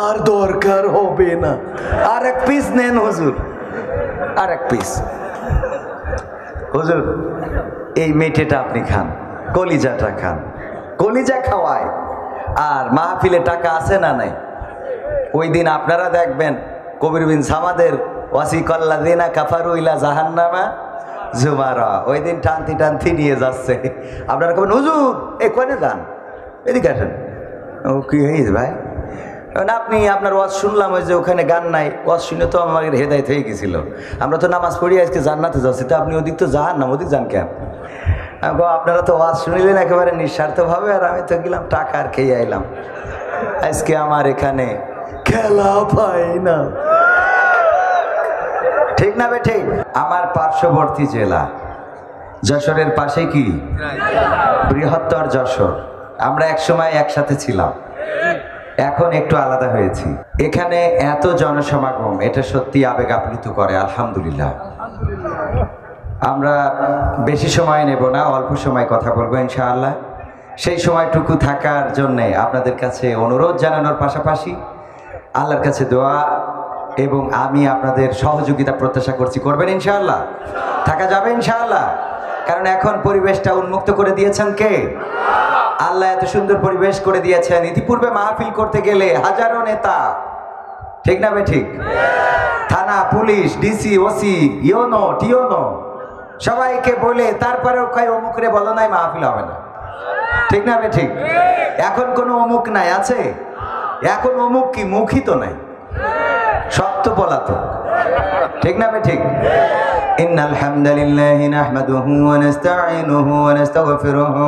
আর দরকার হবে না। আর এক পিস নেন হুজুর, আর এক পিস। হুজুর এই মেটেটা আপনি খান, কলিজাটা খান, কলিজা খাওয়ায়। আর মাহফিলে টাকা আছে না নাই? ওই দিন আপনারা দেখবেন কবির বিন সামাদের ওয়াসিকাল্লাযিনা কাফারু ইলা জাহান্নামা জুমারা, ওই দিন টানতি টানতি নিয়ে যাচ্ছে। আপনারা কবেন হুজুর এখানে যান, এদিকে আসেন। ও কি হয়েছে ভাই? আপনি আপনার ওয়াজ শুনলাম, ওই যে ওখানে গান নাই, ওয়াজ শুনে তো আমাদের হেদায়েত হয়ে গেছিল। আমরা তো নামাজ পড়ি আজকে জান্নাতে যাচ্ছি, তো আপনি ওদিক তো যান না, ওদিক যান কেন? আপনারা তো ওয়াজ শুনিলেন একেবারে নিঃস্বার্থভাবে, আর আমি তো গেলাম টাকা আর খেয়ে আইলাম। আজকে আমার এখানে খেলা পাই না, ঠিক না বে ঠিক? আমার পার্শ্ববর্তী জেলা যশোরের পাশে কি বৃহত্তর যশোর, আমরা একসময় একসাথে ছিলাম, এখন একটু আলাদা হয়েছি। এখানে এত জনসমাগম, এটা সত্যি আবেগ আপ্লুত করে। আলহামদুলিল্লাহ। আমরা বেশি সময় নেব না, অল্প সময় কথা বলবো ইনশাআল্লাহ। সেই সময়টুকু থাকার জন্যে আপনাদের কাছে অনুরোধ জানানোর পাশাপাশি আল্লাহর কাছে দোয়া এবং আমি আপনাদের সহযোগিতা প্রত্যাশা করছি। করবেন ইনশাআল্লাহ? থাকা যাবে ইনশাআল্লাহ? কারণ এখন পরিবেশটা উন্মুক্ত করে দিয়েছেন কে? আল্লাহ এত সুন্দর পরিবেশ করে দিয়েছেন। ইতিপূর্বে মাহফিল করতে গেলে হাজারো নেতা, ঠিক না বে ঠিক? থানা, পুলিশ, ডিসি, ওসি, ইওনো, টিওনো সবাইকে বলে তারপরেও কয় অমুকরে বলো নাই, মাহফিল হবে না, ঠিক না বে ঠিক? এখন কোনো অমুক নাই, আছে? এখন অমুক কি মুখই তো নাই, সব তো পলাতক, ঠিক না বে ঠিক? ইন্নাল হামদালিল্লাহি নাহমাদুহু ওয়া নাস্তাঈনুহু ওয়া নাস্তাগফিরুহু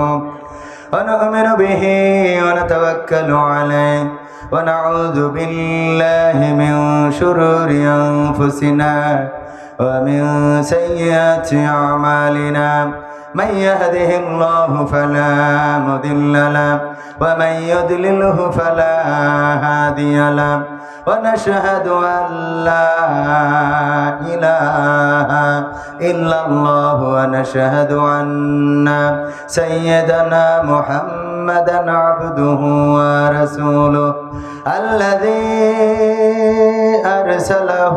ওয়া নু'মিনু বিহি ওয়া নাতাওয়াক্কালু আলাইহি ওয়া নাউযু বিল্লাহি মিন শুরুরি আনফুসিনা ওয়া মিন সাইয়্যাতি আমালিনা। من يهده الله فلا مضل له ومن يضلله فلا هادي له ونشهد أن لا إله إلا الله ونشهد أن سيدنا محمدا عبده ورسوله الذي أرسله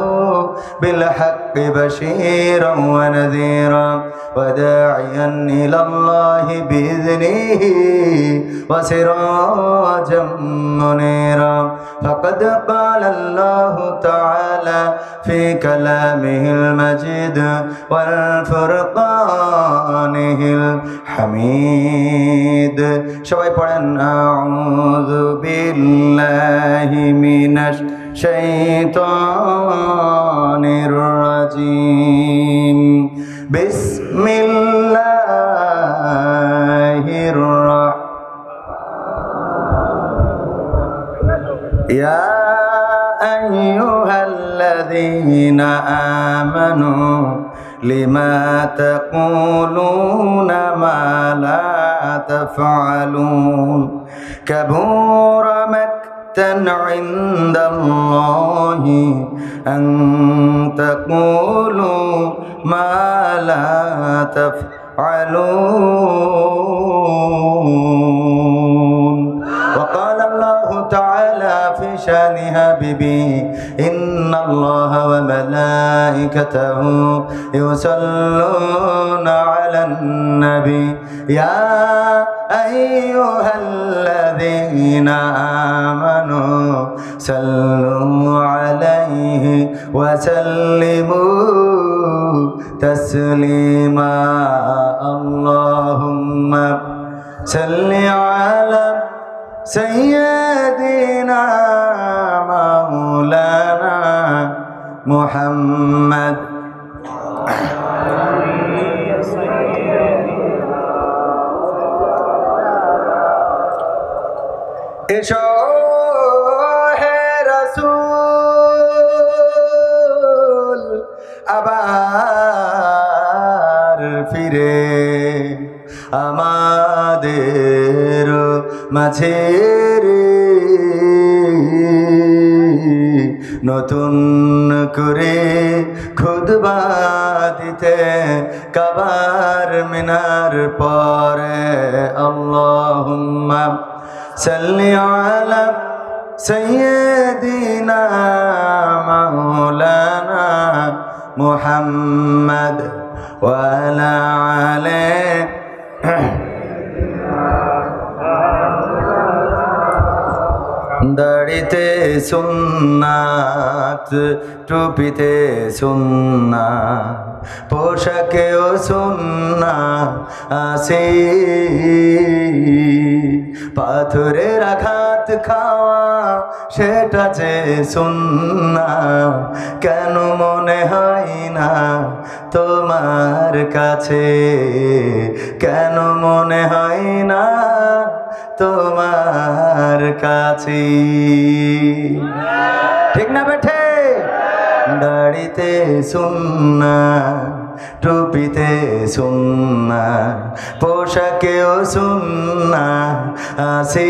بالحق بشيرا ونذيرا وداعيا إلى الله بإذنه وسراجا منيرا. فقد قال الله تعالى في كلامه المجيد والفرقانه الحميد. সবাই পড়েন আউযু বিল্লাহি মিনাশ শাইতানির রাজিম। বিসমিল্লাহির রাহমানির ইয়া আইয়ুহাল্লাযীনা আমানু লিমা তাকুলুনা মা লা তাফআলুন কাবুরা মাকতান ইনদাল্লাহি আন তাকুলু মা লা তাফআলুন। وقال الله تعالى في شان حبيبه إن الله وملائكته يصلون على النبي يا أيها الذين آمنوا صلوا عليه وسلموا تسليما. اللهم صل على سيدنا مولانا محمد এসো হে রাসূল আবার ফিরে আমাদের মাঝে নতুন করে খুতবা দিতে কাবার মিনার পরে। আল্লাহুম্মা সাল্লি আলা سيدنا مولانا محمد وعلى آله দাড়িতে সুন্নাত টুপিতে সুন্নাত পোশাকেও সুন্নাত আছে পাথরের আঘাত খাওয়া সেটা যে সুন্নাত কেন মনে হয় না তোমার কাছে কেন মনে হয় না তোমার কাছে ঠিক না বেঠে দাড়িতে সুন্নাত টুপিতে সুন্নাত পোশাকেও সুন্নাত আছে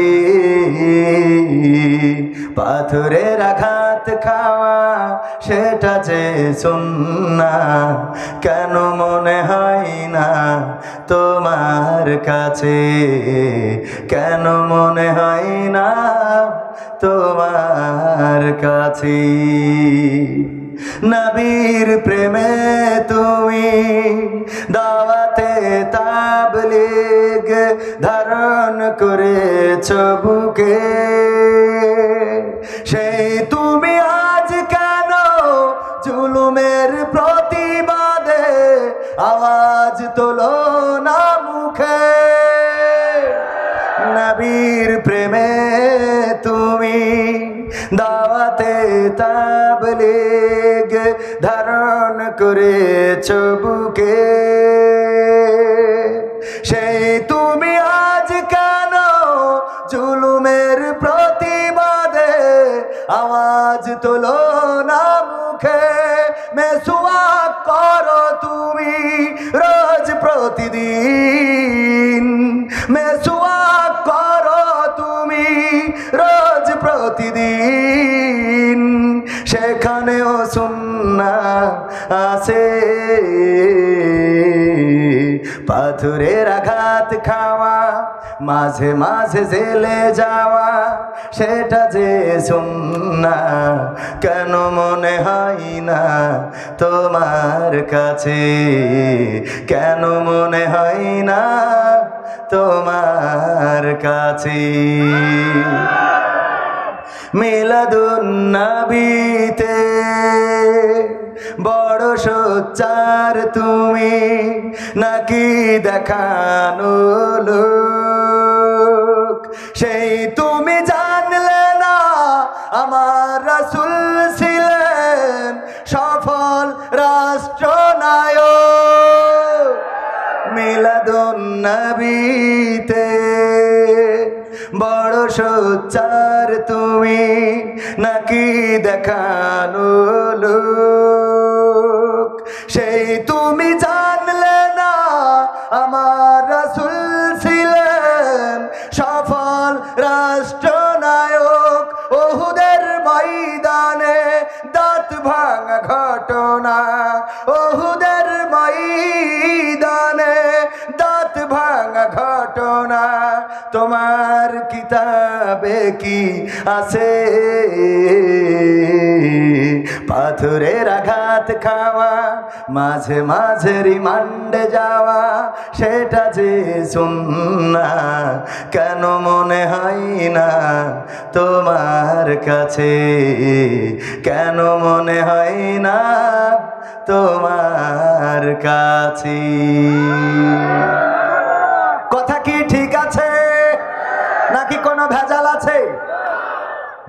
পাথরের আঘাত খাওয়া সেটা যে সুন্নাত কেন মনে হয় না তোমার কাছে কেন মনে হয় না তোমার কাছে নবীর প্রেমে তুমি দাওয়াতে তাবলীগ ধারণ করেছ বুকে সেই তুমি আজ কেন জুলুমের প্রতিবাদে আওয়াজ তোলো না মুখে নবীর প্রেমে তুমি দাওয়াতে তাবলীগ ধারণ করেছ বুকে সেই তুমি আজ কেন জুলুমের প্রতিবাদে আওয়াজ তোলো না মুখে মেসওয়াক করো তুমি রোজ প্রতিদিন মেসওয়াক করো তুমি রোজ প্রতিদিন সেখানেও সুন্নাত আছে পাথরের আঘাত খাওয়া মাঝে মাঝে জেলে যাওয়া সেটা যে সুন্নাত কেন মনে হয় না তোমার কাছে কেন মনে হয় না তোমার কাছে মিলাদুন নবীতে বড় সোচ্চার তুমি নাকি দেখানো লোক সেই তুমি জানলে না আমার রাসূল ছিলেন সফল রাষ্ট্রনায়ক মিলাদুন নবীতে বড় সোচ্চার তুমি নাকি দেখানো লোক সেই তুমি জানলে না আমার রাসূল ছিলেন সফল রাষ্ট্রনায়ক ওহুদের ময়দানে দাঁত ভাঙা ঘটনা ওহুদের ময়দানে দাঁত ভাঙা ঘটনা তোমার কিতাবে কি আছে পাথরের আঘাত খাওয়া মাঝে মাঝে রিমান্ডে যাওয়া সেটা যে সুন্নাত কেন মনে হয় না তোমার কাছে কেন মনে হয় না তোমার কাছে কথা কি ঠিক আছে নাকি কোনো ভেজাল আছে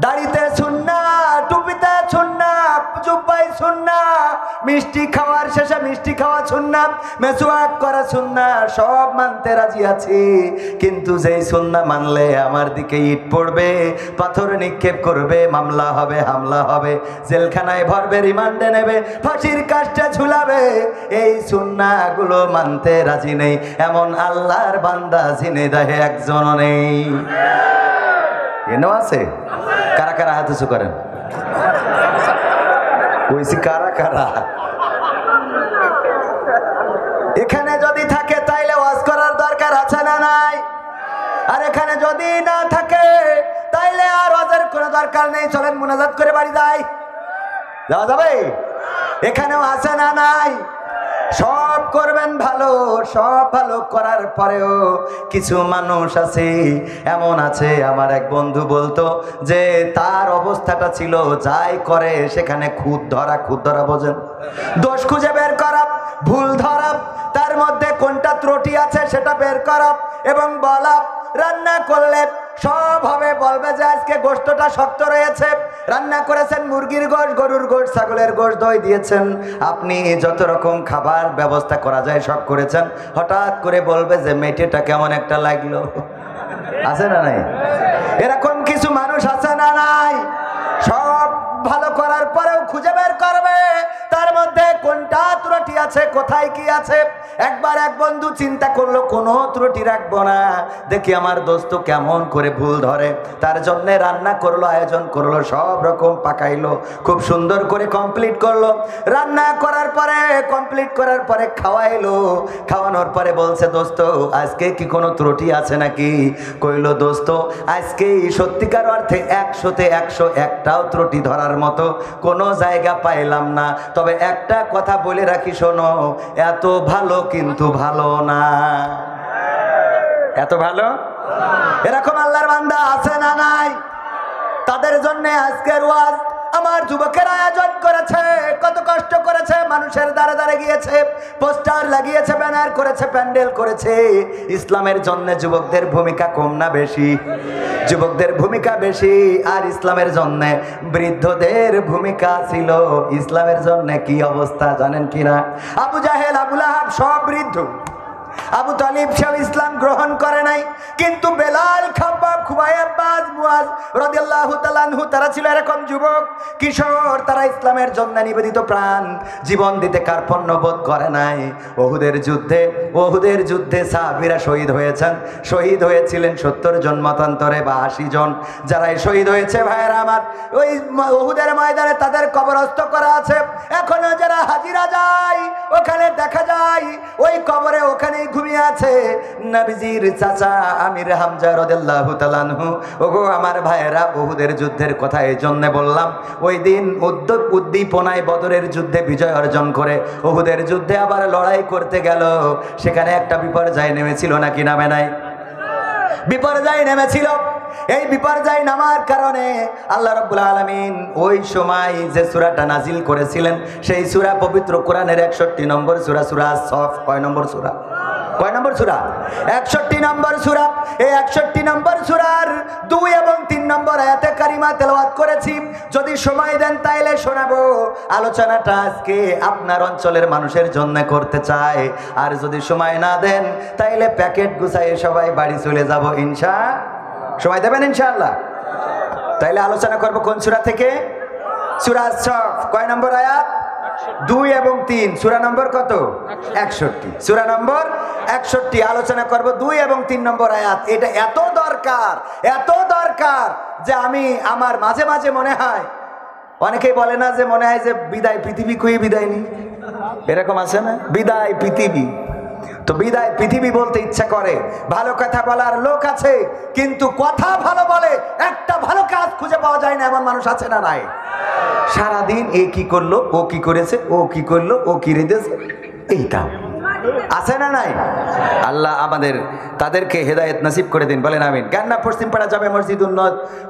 দাড়িতে সুন্নাত টুপিতে সুন্নাত জুব্বায় সুন্নাত মিষ্টি খাওয়ার শেষে মিষ্টি খাওয়া সুন্নাত মেসওয়াক করা সুন্নাত সব মানতে রাজি আছি কিন্তু যেই সুন্নাত মানলে আমার দিকে ইট পড়বে পাথর নিক্ষেপ করবে মামলা হবে হামলা হবে জেলখানায় ভরবে রিমান্ডে নেবে ফাঁসির কাস্টে ঝুলাবে এই সুন্নাতগুলো মানতে রাজি নেই এমন আল্লাহর বান্দা ঝিনাইদহে একজনও নেই এনো আছে কারা কারা হাত উঁচু করেন কইছি কারা কারা এখানে যদি থাকে তাইলে ওয়াজ করার দরকার আছে না নাই আর এখানে যদি না থাকে তাইলে আর ওয়াজের কোনো দরকার নেই, চলেন মুনাজাত করে বাড়ি যাই। যাওয়া যাবে? এখানেও আছে না নাই? সব করবেন ভালো, সব ভালো করার পরেও কিছু মানুষ আছে, এমন আছে। আমার এক বন্ধু বলতো যে তার অবস্থাটা ছিল যাই করে সেখানে খুদ ধরা বোঝেন, দোষ খুঁজে বের করা, ভুল ধরা, তার মধ্যে কোনটা ত্রুটি আছে সেটা বের করা এবং বলা। রান্না করলে সব হবে, বলবে যে আজকে গোশতটা শক্ত রয়েছে, রান্না করেছেন মুরগির গোশত, গরুর গোশত, ছাগলের গোশত, দই দিয়েছেন, আপনি যত রকম খাবার ব্যবস্থা করা যায় সব করেছেন, হঠাৎ করে বলবে যে মেটেটা কেমন একটা লাগলো। আছে না নাই? এরকম কিছু মানুষ আছে না নাই? সব ভালো করার পরেও খুঁজে বের করবে তার মধ্যে কোনটা ত্রুটি আছে, কোথায় কি আছে। একবার এক বন্ধু চিন্তা করলো কোনো ত্রুটি রাখবো না, দেখি আমার দোস্ত কেমন করে ভুল ধরে। তার জন্য রান্না করলো, আয়োজন করলো, সব রকম পাকাইলো, খুব সুন্দর করে কমপ্লিট করলো। রান্না করার পরে কমপ্লিট করার পরে খাওয়াইলো, খাওয়ানোর পরে বলছে দোস্ত আজকে কি কোনো ত্রুটি আছে নাকি? কইলো দোস্ত আজকে সত্যিকার অর্থে 100-তে 100 একটাও ত্রুটি ধরার মতো কোনো জায়গা পাইলাম না, তবে একটা কথা বলে রাখি শোনো, এত ভালো কিন্তু ভালো না। এত ভালো? এরকম আল্লাহর বান্দা আছে না নাই? তাদের জন্য আজকের ওয়াজ আমার যুবকেরা আয়োজন করেছে, কত কষ্ট করেছে, মানুষের দ্বারে দ্বারে গিয়েছে, পোস্টার লাগিয়েছে, ব্যানার করেছে, প্যান্ডেল করেছে। ইসলামের জন্য যুবকদের ভূমিকা কম না বেশি? যুবকদের ভূমিকা বেশি। আর ইসলামের জন্য বৃদ্ধদের ভূমিকা ছিল। ইসলামের জন্য কি অবস্থা জানেন কিনা? আবু জাহেল, আবু লাহাব সব বৃদ্ধ। আবু তালিব সব ইসলাম গ্রহণ করে নাই, কিন্তু বেলাল, খাব্বাব, খুবাইব, আব্বাস, মুয়াজ রাদিয়াল্লাহু তাআলা আনহু তারা ছিল এরকম যুবক কিশোর, তারা ইসলামের জন্য নিবেদিত প্রাণ, জীবন দিতে কার্পণ্য বোধ করে নাই। ওহুদের যুদ্ধে সাহাবীরা শহীদ হয়েছেন, শহীদ হয়েছিলেন 70 জন মতান্তরে বা 80 জন। যারাই শহীদ হয়েছে ভাইয়েরা আমার, ওই ওহুদের ময়দানে তাদের কবরস্থ করা আছে। এখনো যারা হাজিরা যায় ওখানে দেখা যায় ওই কবরে ওখানে ঘুমিয়ে আছে নবীজির চাচা আমির হামজা রাদিয়াল্লাহু তাআলা আনহু। ওগো আমার ভাইয়েরা, ওহুদের যুদ্ধের কথা এই জন্য বললাম, ওই দিন উদ্দীপনায় বদরের যুদ্ধে বিজয় অর্জন করে ওহুদের যুদ্ধে আবার লড়াই করতে গেল, সেখানে একটা বিপর্যয় নেমেছিল নাকি নামে নাই? বিপর্যয় নেমেছিল। এই বিপর্যয় নামার কারণে আল্লাহ রাব্বুল আলামিন ওই সময় যে সূরাটা নাজিল করেছিলেন, সেই সূরা পবিত্র কোরআনের 61 নম্বর সূরা, সূরা সফ। কয় নম্বর সূরা? কয় নম্বর সূরা? 61 নম্বর সূরা। এই 61 নম্বর সূরার 2 এবং 3 নম্বর আয়াতে কারিমা তেলাওয়াত করেছি। যদি সময় দেন তাইলে শোনাবো। আলোচনাটা আজকে আপনার অঞ্চলের মানুষের জন্য করতে চাই, আর যদি সময় না দেন তাইলে প্যাকেট গুছাইয়ে সবাই বাড়ি চলে যাব সময় দেবেন ইনশাআল্লাহ? তাইলে আলোচনা করব কোন সূরা থেকে? সূরা সফ। কয় নম্বর আয়াত? 2 এবং 3। সূরা নম্বর কত? 61। সূরা নম্বর 61 আলোচনা করব 2 এবং 3 নম্বর আয়াত। এটা এত দরকার যে আমার মাঝে মাঝে মনে হয়, অনেকেই বলে না যে মনে হয় যে বিদায় পৃথিবী কই বিদায় নি, এরকম আছে না? বিদায় পৃথিবী। তো বিদায় পৃথিবী বলতে ইচ্ছা করে, ভালো কথা বলার লোক আছে, কিন্তু কথা ভালো বলে একটা ভালো কাজ খুঁজে পাওয়া যায় না, এমন মানুষ আছে না নাই? সারাদিন এ কি করলো, ও কি করেছে, ও কি করলো, ও কি রেঁধেছে, এইটা আছে না নাই? আল্লাহ আমাদের তাদেরকে হেদায়েত নসিব করে দিন, বলেন আমিন। গান্না পশ্চিমপাড়া যাবে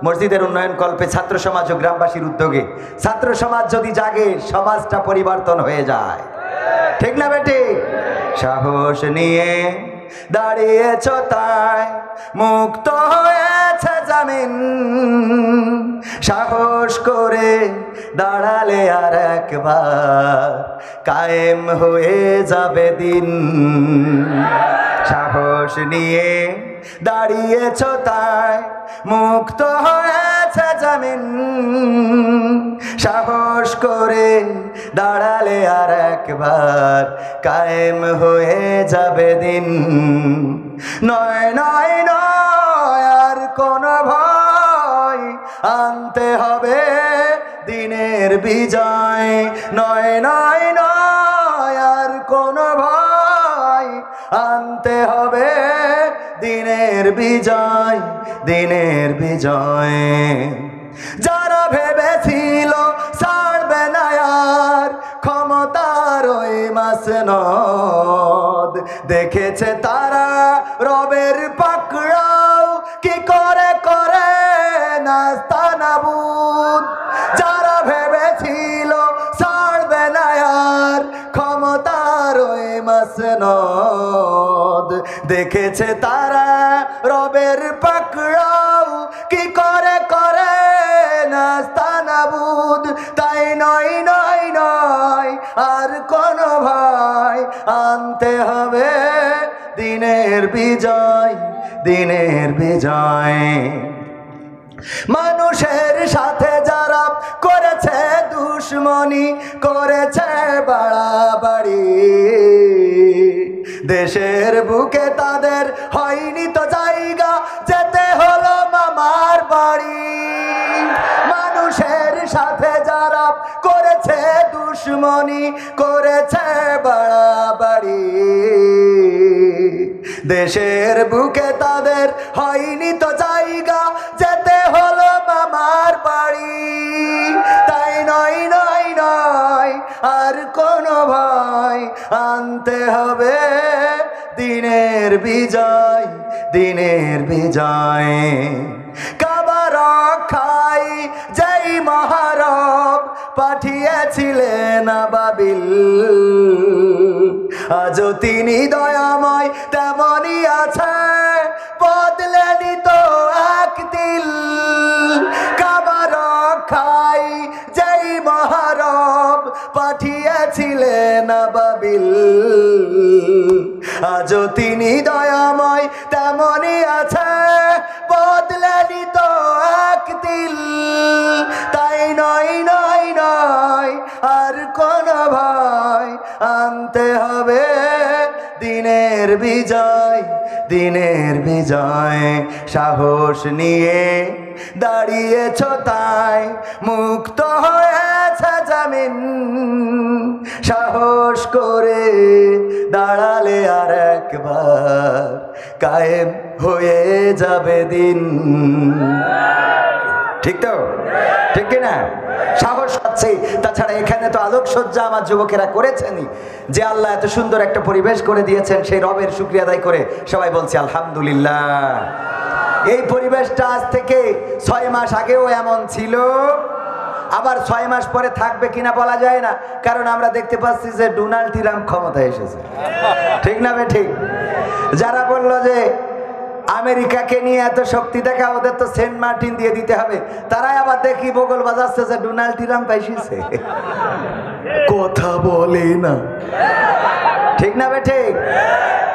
মসজিদের উন্নয়ন কল্পে ছাত্র সমাজ ও গ্রামবাসীর উদ্যোগে। ছাত্র সমাজ যদি জাগে, সমাজটা পরিবর্তন হয়ে যায়, ঠিক না বেটি? সাহস নিয়ে দাঁড়িয়েছ তাই মুক্ত হয়েছে জামিন, সাহস করে দাঁড়ালে আর একবার কায়েম হয়ে যাবে দিন। সাহস নিয়ে দাঁড়িয়েছ তাই মুক্ত হয়েছে জামিন, সাহস করে দাঁড়ালে আর একবার কায়েম হয়ে যাবে দিন। নয় নয় নয় আর কোন ভয়, আনতে হবে দিনের বিজয়। নয় নয় নয় আর কোন ভয়, আনতে হবে দিনের বিজয়, দিনের বিজয়। যারা ভেবেছিল ছাড়বে না আর ক্ষমতার ওই মাসনদ, দেখেছে তারা রবের পাকড়াও কি করে করে নাস্তানাবুদ। যারা ভেবেছিল ছাড়বে না আর ক্ষমতার ওই মাসনদ, দেখেছে তারা রবের পাকড়াও কি করে করে নাস্তানাবুদ। তাই নয় নয় নয় আর কোন ভয়, আনতে হবে দিনের বিজয়, দিনের বিজয়। মানুষের সাথে যারা করেছে দুশ্মনী, করেছে বাড়াবাড়ি, দেশের বুকে তাদের হয়নি তো জায়গা, যেতে হলো মামার বাড়ি। মানুষের সাথে যারা করেছে দুশ্মনী, করেছে বাড়াবাড়ি, দেশের বুকে তাদের হয়নি তো জায়গা, যেতে হলো মামার বাড়ি। তাই নয় নয় নয় আর কোন ভয়, আনতে হবে দিনের বিজয়, দিনের বিজয়। কাবা রক্ষাই যেই মহারব পাঠিয়েছিলেন আবাবিল, আজও তিনি দয়াময় তেমনই আছে, বদলেনি তো এক দিল। কাবা রক্ষাই যেই মহারব পাঠিয়েছিলেন আবাবিল, আজও তিনি দয়াময় তেমনই আছে, বদলেনি তো এক দিল। তাই নয় নয় নয় আর কোন ভয়, আনতে হবে দিনের বিজয়, দিনের বিজয়। সাহস নিয়ে দাঁড়িয়েছ তাই মুক্ত হয়েছে জামিন, সাহস করে দাঁড়ালে আর একবার কায়েম হয়ে যাবে দিন। ঠিক তো? ঠিক কিনা? সাহস আছে। তাছাড়া এখানে তো আলোকসজ্জা আমার যুবকেরা করেছেনই, যে আল্লাহ এত সুন্দর একটা পরিবেশ করে দিয়েছেন, সেই রবের শুকরিয়া আদায় করে সবাই বলছি আলহামদুলিল্লাহ। এই পরিবেশটা আজ থেকে 6 মাস আগেও এমন ছিল, আবার 6 মাস পরে থাকবে কিনা বলা যায় না, কারণ আমরা দেখতে পাচ্ছি যে ডোনাল্ড ট্রাম্প ক্ষমতায় এসেছে। ঠিক না বে ঠিক? যারা বললো যে আমেরিকাকে নিয়ে এত শক্তি দেখা, ওদের তো সেন্ট মার্টিন দিয়ে দিতে হবে, তারাই আবার দেখি বগল বাজাচ্ছে যে ডোনাল্ড ট্রাম্প এসেছে। কথা বলে না, ঠিক না বে ঠিক?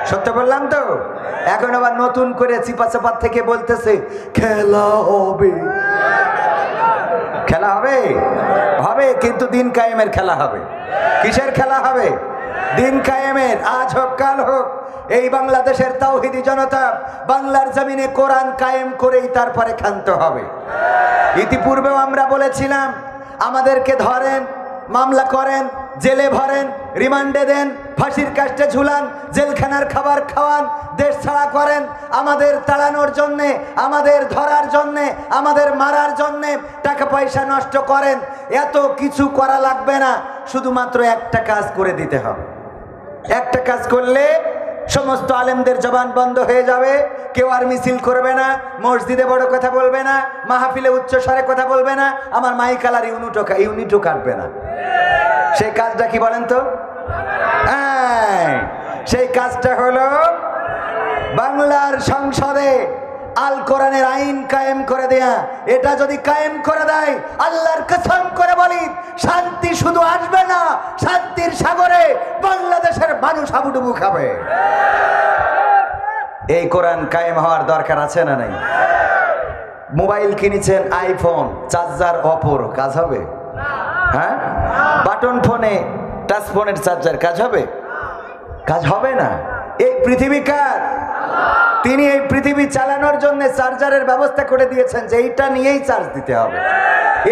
সত্য বললাম তো? এখন আবার নতুন করে চিপাচাপাত থেকে বলতেছে খেলা হবে। খেলা হবে? হবে, কিন্তু দিন কায়েমের খেলা হবে। কিসের খেলা হবে? দিন কায়েমের। আজ হোক কাল হোক এই বাংলাদেশের তাওহীদি জনতা বাংলার জমিনে কোরআন কায়েম করেই তারপরে ক্ষান্ত হবে। ইতিপূর্বেও আমরা বলেছিলাম, আমাদেরকে ধরেন, মামলা করেন, জেলে ভরেন, রিমান্ডে দেন, ফাঁসির কাস্টে ঝুলান, জেলখানার খাবার খাওয়ান, দেশ ছাড়া করেন, আমাদের তাড়ানোর জন্যে, আমাদের ধরার জন্যে, আমাদের মারার জন্যে টাকা পয়সা নষ্ট করেন। এত কিছু করা লাগবে না, শুধুমাত্র একটা কাজ করে দিতে হবে। একটা কাজ করলে সমস্ত আলেমদের জবান বন্ধ হয়ে যাবে, কেউ আর মিছিল করবে না, মসজিদে বড় কথা বলবে না, মাহফিলে উচ্চ স্বরে কথা বলবে না, আমার মাইকালার ইউনিটও কাটবে না। সেই কাজটা কি বলেন তো? সেই কাজটা হলো বাংলার সংসদে আল কোরআনের আইন কায়েম করে দেয়া। এটা যদি কায়েম করে দেয়, আল্লাহর কসম করে বলি, শান্তি শুধু আসবে না, শান্তির সাগরে বাংলাদেশের মানুষ হাবুডুবু খাবে। এই কোরআন কায়েম হওয়ার দরকার আছে না নাই? মোবাইল কিনেছেন আইফোন, চার্জার অপর, কাজ হবে? হ্যাঁ, বাটন ফোনে, টাচ ফোনের চার্জার কাজ হবে? কাজ হবে না। এই পৃথিবী কার? তিনি এই পৃথিবী চালানোর জন্য চার্জারের ব্যবস্থা করে দিয়েছেন, যে এইটা নিয়েই চার্জ দিতে হবে।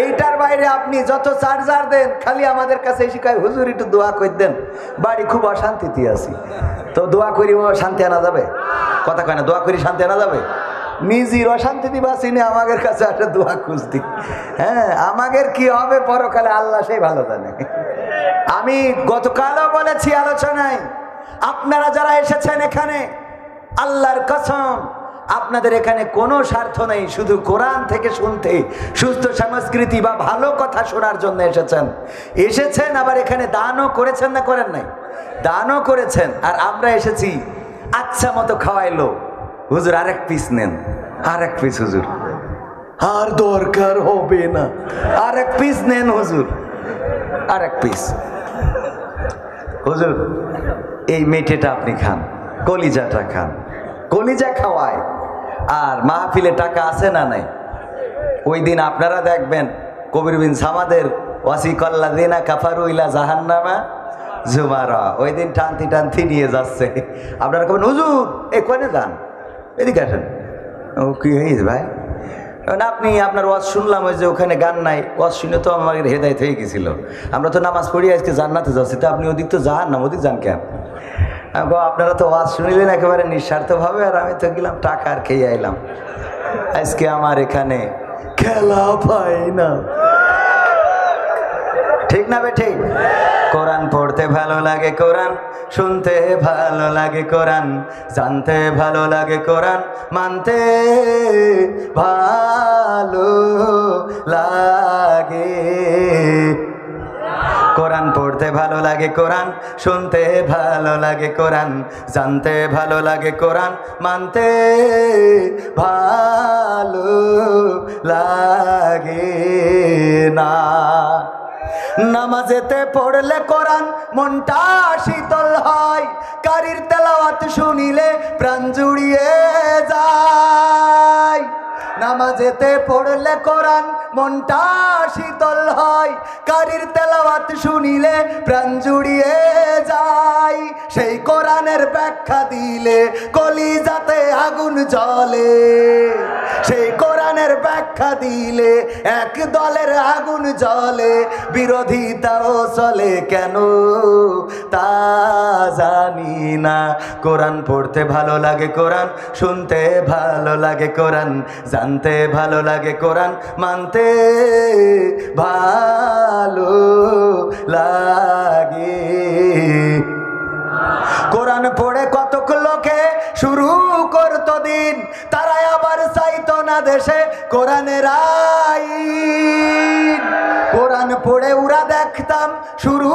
এইটার বাইরে আপনি যত চার্জার দেন, খালি আমাদের কাছে এসে কয় হুজুর একটু দোয়া করে দেন, বাড়ি খুব অশান্তিতে আছি। তো দোয়া করি শান্তি আনা যাবে? কথা কয় না, দোয়া করি শান্তি আনা যাবে? নিজের অশান্তি দিবা চিনে আমাদের কাছে একটা দোয়া খুঁজতি। হ্যাঁ, আমাদের কি হবে পরকালে আল্লাহ সেই ভালো জানে। আমি গতকালও বলেছি আলোচনায়, আপনারা যারা এসেছেন এখানে, আল্লাহর কসম আপনাদের এখানে কোনো স্বার্থ নেই, শুধু কোরআন থেকে শুনতে, সুস্থ সংস্কৃতি বা ভালো কথা শোনার জন্য এসেছেন। আবার এখানে দানও করেছেন, না করেন নাই? দানও করেছেন। আর আমরা এসেছি আচ্ছা মতো খাওয়াইলো, হুজুর আরেক পিস নেন, আরেক পিস হুজুর, আর দরকার হবে না, আরেক পিস নেন হুজুর, আরেক পিস। হুজুর এই মেটেটা আপনি খান, কলিজাটা খান, কলিজা খাওয়ায়। আর মাহফিলে টাকা আছে না নাই? ওই দিন আপনারা দেখবেন কবির বিন সামাদের ওয়াসিকাল্লাযিনা কাফারু ইলা জাহান্নামা জুমারা, ওই দিন টানতি টানতি নিয়ে যাচ্ছে। আপনারা কবেন হুজুর এ কোনে যান, এদিকে আসেন। ও কি হয়েছে ভাই? আপনি আপনার ওয়াজ শুনলাম, ওই যে ওখানে গান নাই, ওয়াজ শুনে তো আমার হেদায়েত হয়ে গেছিল, আমরা তো নামাজ পড়ি আজকে জান্নাতে যাচ্ছি, তো আপনি ওদিক তো যান না, ওদিক যান কেন? আপনারা তো ওয়াজ শুনিলেন একেবারে নিঃস্বার্থভাবে, আর আমি তো গেলাম টাকা আর খেয়ে আইলাম। আজকে আমার এখানে খেলা পাই না, ঠিক না বে ঠিক? কোরআন পড়তে ভালো লাগে, কোরআন শুনতে ভালো লাগে, কোরআন জানতে ভালো লাগে, কোরআন মানতে ভালো লাগে। কোরআন পড়তে ভালো লাগে, কোরআন শুনতে ভালো লাগে, কোরআন জানতে ভালো লাগে, কোরআন মানতে ভালো লাগে না। নামাজেতে পড়লে কোরআন মনটা শীতল হয়, কারির তেলাওয়াত শুনিলে প্রাণ জুড়িয়ে যায়। নামাজেতে পড়লে কোরআন মনটা শীতল হয়, কারির তেলাওয়াত শুনিলে প্রাণ জুড়িয়ে যায়। সেই কোরআনের ব্যাখ্যা দিলে কলিজাতে আগুন জ্বলে, সেই কোরআনের ব্যাখ্যা দিলে এক দলের আগুন জ্বলে, বিরোধিতাও চলে কেন তা জানি না। কোরআন পড়তে ভালো লাগে, কোরআন শুনতে ভালো লাগে, কোরআন জানতে ভালো লাগে, কোরআন মানতে ভালো লাগে। কোরআন পড়ে কতক লোকে শুরু করতো দিন, তারাই আবার চাইতো না দেশে কোরআনের আইন। কোরআন পড়ে ওরা দেখতাম শুরু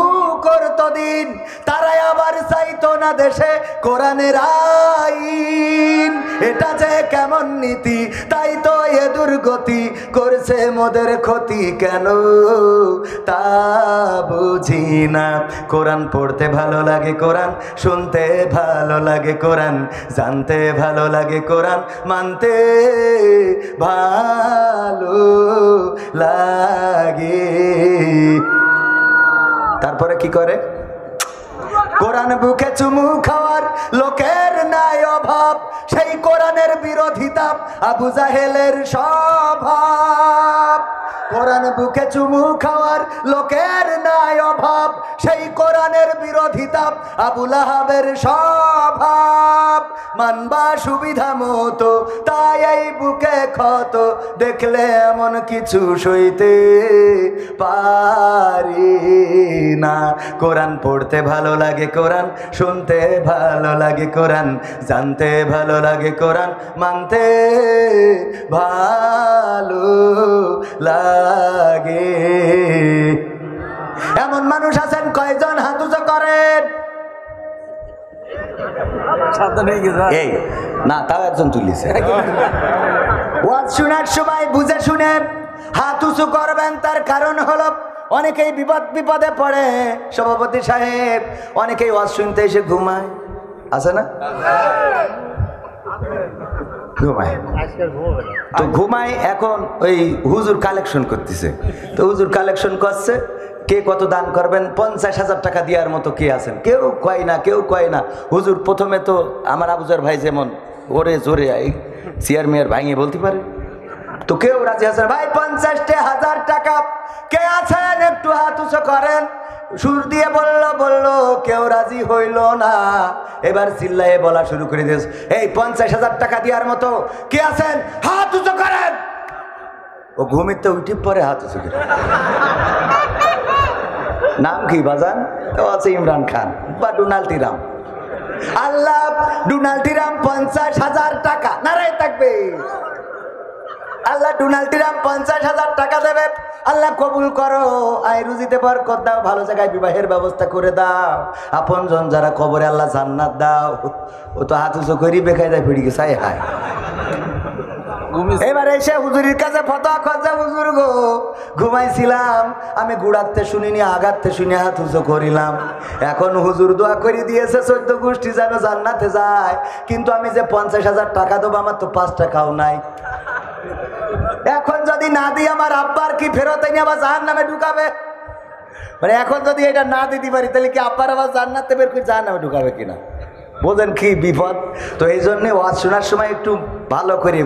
করতো দিন, তারাই আবার চাইতো না দেশে কোরআনের আইন। এটা যে কেমন নীতি, তাই তো এ দুর্গতি, করছে মোদের ক্ষতি কেন তা বুঝি না। কোরআন পড়তে ভালো লাগে, কোরআন শুনতে ভালো লাগে, কোরআন জানতে ভালো লাগে, কোরআন মানতে ভালো লাগে। তারপরে কি করে? কোরআন বুকে চুমু খাওয়ার লোকের নাই অভাব, সেই কোরআনের বিরোধিতা আবু জাহেলের স্বভাব। কোরআন বুকে চুমু খাওয়ার লোকের নাই অভাব, সেই কোরআনের বিরোধিতা আবু লাহাবের স্বভাব। মানবা সুবিধা মতো তাই এই বুকে ক্ষত, দেখলে এমন কিছু সইতে পারি না। কোরআন পড়তে ভালো লাগে, কোরআন শুনতে ভালো লাগে, কোরআন জানতে ভালো লাগে, কোরআন মানতে ভালো লাগে। এমন মানুষ আছেন কয়জন? হাত উঁচু করেন। এই না, তাও একজন তুলিছে। ওয়াজ শোনার সময় বুঝে শুনে হাত উঁচু করবেন। তার কারণ হলো অনেকেই বিপদে পড়ে। সভাপতি সাহেব, অনেকেই ওয়াজ শুনতে এসে ঘুমায়, আছে না? ঘুমায় তো ঘুমায়। এখন ওই হুজুর কালেকশন করতেছে, তো হুজুর কালেকশন করছে, কে কত দান করবেন, 50,000 টাকা দেওয়ার মতো কে আছেন? কেউ কয় না, কেউ কয় না। হুজুর প্রথমে তো আমার আবুজার ভাই যেমন ওরে জোরে চেয়ার মেয়ার ভাঙিয়ে বলতে পারে, তো কেউ রাজি আছেন? ভাই 50,000 টাকা কে আছেন একটু হাত উঁচু করেন। সুর দিয়ে বলল কেউ রাজি হইল না। এবার চিল্লায়ে বলা শুরু করে দিয়েছে, এই 50,000 টাকা দেওয়ার মতো কে আছেন, হাত উঁচু করেন। ও ঘুমিতে উঠি পরে হাত উঁচু করে। নাম কি বাজান? ও আছে ইমরান খান বা ডোনাল্ড ট্রাম্প। আল্লাহ ডোনাল্ড ট্রাম্প 50,000 টাকা, নারায়ে তাকবীর। আল্লাহ ডোনাল্ড ট্রাম্প 50,000 টাকা দেবে। আল্লাহ কবুল করো, আয় রুজিতে বরকত দাও, ভালো জায়গায় বিবাহের ব্যবস্থা করে দাও, আপনজন যারা কবরে আল্লাহ জান্নাত দাও। ও তো হাত উঁচু করি বেকায়দায় ফিরে গেছে। হায় এবার এসে হুজুরের কাছে ফতোয়া খোঁজে, হুজুর গো ঘুমাইছিলাম, আমি গুড়াতে শুনিনি আগাতে শুনি হাত উঁচু করিলাম। এখন হুজুর দোয়া করে দিয়েছে 14 গোষ্ঠী যেন জান্নাতে যায়, কিন্তু আমি যে 50,000 টাকা দেবো আমার তো 5 টাকাও নাই। এখন যদি না দিই আমার আব্বার কি ফেরত এনে আবার জাহান্নামে ঢুকাবে? মানে এখন যদি এটা না দিতে পারি তাহলে কি আব্বার আবার জান্নাতে বের করে জাহান্নামে ঢুকাবে কিনা? বোঝেন কি বিপদ। তো এই জন্য ওয়াজ শোনার সময় একটু ভালো করে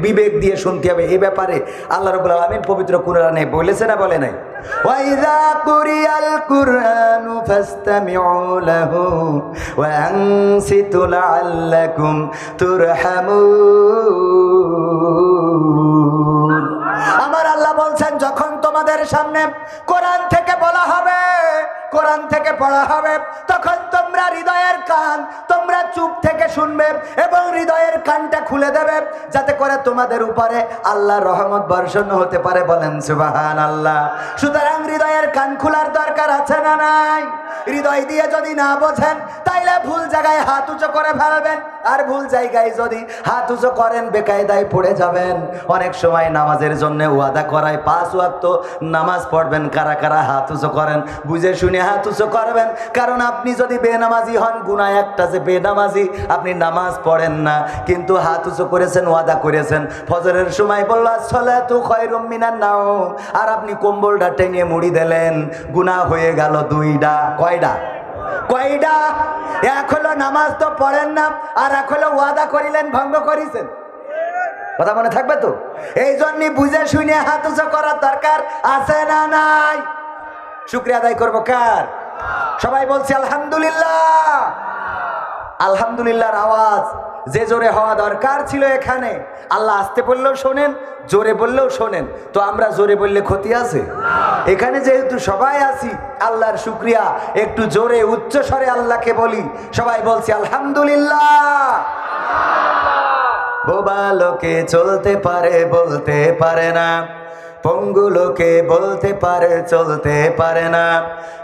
বিবেক দিয়ে শুনতে হবে। এই ব্যাপারে আল্লাহ রাব্বুল আলামিন পবিত্র কোরআনে বলেছে না বলে নাই? ওয়াইযা কুরিয়াল কুরআনু ফাসতামিউ লাহু ওয়া আনসিতু লাআল্লাকুম তুরহামুন। আমার আল্লাহ বলছেন, যখন তোমাদের সামনে কোরআন থেকে বলা হবে, কোরআন থেকে পড়া হবে, তখন তোমরা হৃদয়ের কান তোমরা চুপ থেকে শুনবে এবং হৃদয়ের কানটা খুলে দেবে, যাতে করে তোমাদের উপরে আল্লাহর রহমত বর্ষণ হতে পারে। বলেন সুবহানাল্লাহ। সুতরাং হৃদয়ের কান খোলার দরকার আছে না নাই? হৃদয় দিয়ে যদি না বোঝেন তাইলে ভুল জায়গায় হাত উঁচু করে ফেলবেন, আর ভুল জায়গায় যদি হাত উঁচু করেন বেকায়দায় পড়ে যাবেন। অনেক সময় নামাজের জন্য ওয়াদা করায় 5 ওয়াক্ত নামাজ পড়বেন, কারা কারা হাত উঁচু করেন, বুঝে শুনে হাত উঁচু করবেন। কারণ আপনি যদি বেনামাজি হন, গুনাহ একটা যে বেনামাজি, আপনি নামাজ পড়েন না কিন্তু হাত উঁচু করেছেন, ওয়াদা করেছেন। ফজরের সময় বলল আসসালাতু খায়রুম মিনান নাওম, আর আপনি কম্বলটা টেনে মুড়ি দিলেন, গুনাহ হয়ে গেল 2টা। কয়টা? এক হলো নামাজ তো পড়েন না, আর এক হলো ওয়াদা করিলেন, ভঙ্গ করিছেন। কথা মনে থাকবে তো? এই জন্য বুঝে শুনে হাত উঁচু করার দরকার আছে না নাই? শুকরিয়া আদায় করবো কার? সবাই বলছি আলহামদুলিল্লাহ। আলহামদুলিল্লাহর আওয়াজ যে জোরে হওয়া দরকার ছিল এখানে, আল্লাহ আস্তে বললেও শোনেন, জোরে বললেও শোনেন। তো আমরা জোরে বললে ক্ষতি আছে? এখানে যেহেতু সবাই আছি, আল্লাহর শুকরিয়া, একটু জোরে উচ্চ স্বরে আল্লাহকে বলি। সবাই বলছি আলহামদুলিল্লাহ। বোবা লোকে চলতে পারে বলতে পারে না, পঙ্গু লোকে বলতে পারে চলতে পারে না,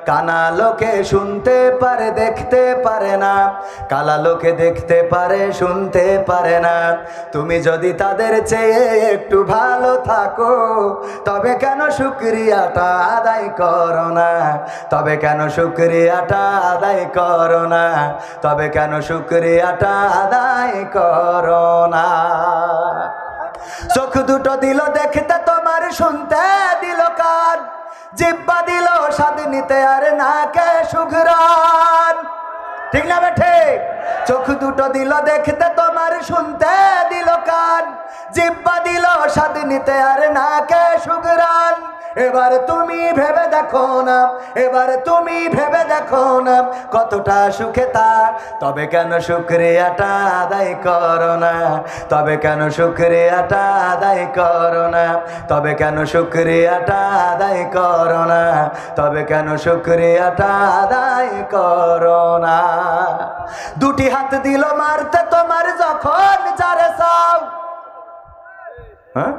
কানা লোকে শুনতে পারে দেখতে পারে না, কালা লোকে দেখতে পারে শুনতে পারে না। তুমি যদি তাদের চেয়ে একটু ভালো থাকো, তবে কেন শুকরিয়াটা আদায় করো না? তবে কেন শুকরিয়াটা আদায় করো না? তবে কেন শুকরিয়াটা আদায় করো না? চোখ দুটো দিল দেখতে তোমার, শুনতে দিল কান, জিহ্বা দিল স্বাদ নিতে আর নাকে সুঘ্রাণ। ঠিক না বেঠে? চোখ দুটো দিল দেখতে তোমার, শুনতে দিল কান, জিহ্বা দিল স্বাদ নিতে আর নাকে সুঘ্রাণ। এবার তুমি ভেবে দেখো না, এবার তুমি ভেবে দেখো না কতটা সুখে তার। তবে কেন শুকরিয়াটা আদায় করো না? তবে কেন শুকরিয়াটা আদায় করো না? তবে কেন শুকরিয়াটা আদায় করো না? তবে কেন শুকরিয়াটা আদায় করো না? দুটি হাত দিল মারতে তোমার যখন যারে চাও। হ্যাঁ,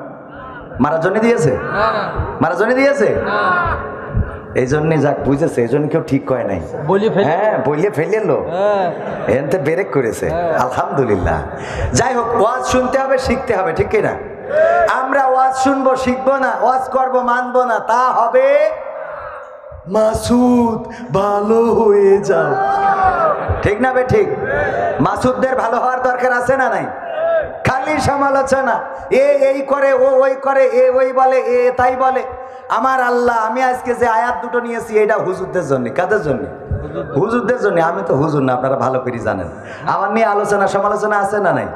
মারার জন্য দিয়েছে? মারার জন্য দিয়েছে? এই জন্য যাক বুঝেছে, এই জন্য কেউ ঠিক কয় নাই। হ্যাঁ, বলিয়ে ফেললো, এনতে বেরেক করেছে। আলহামদুলিল্লাহ। যাই হোক, ওয়াজ শুনতে হবে, শিখতে হবে, ঠিক কিনা? আমরা ওয়াজ শুনবো, শিখবো না, ওয়াজ করবো, মানবো না, তা হবে মাসুদ ভালো হয়ে যাও। ঠিক না বে ঠিক? মাসুদদের ভালো হওয়ার দরকার আছে না নাই? খালি সমালোচনা, এই করে, ও ওই করে, এ ওই বলে, এ তাই বলে। আমার আল্লাহ, আমি আজকে যে আয়াত দুটো নিয়েছি এটা হুজুরদের জন্য। কাদের জন্য? হুজুরদের জন্য। আমি তো হুজুর না, আপনারা ভালো করে জানেন। আমার নিয়ে আলোচনা সমালোচনা আছে না নাই?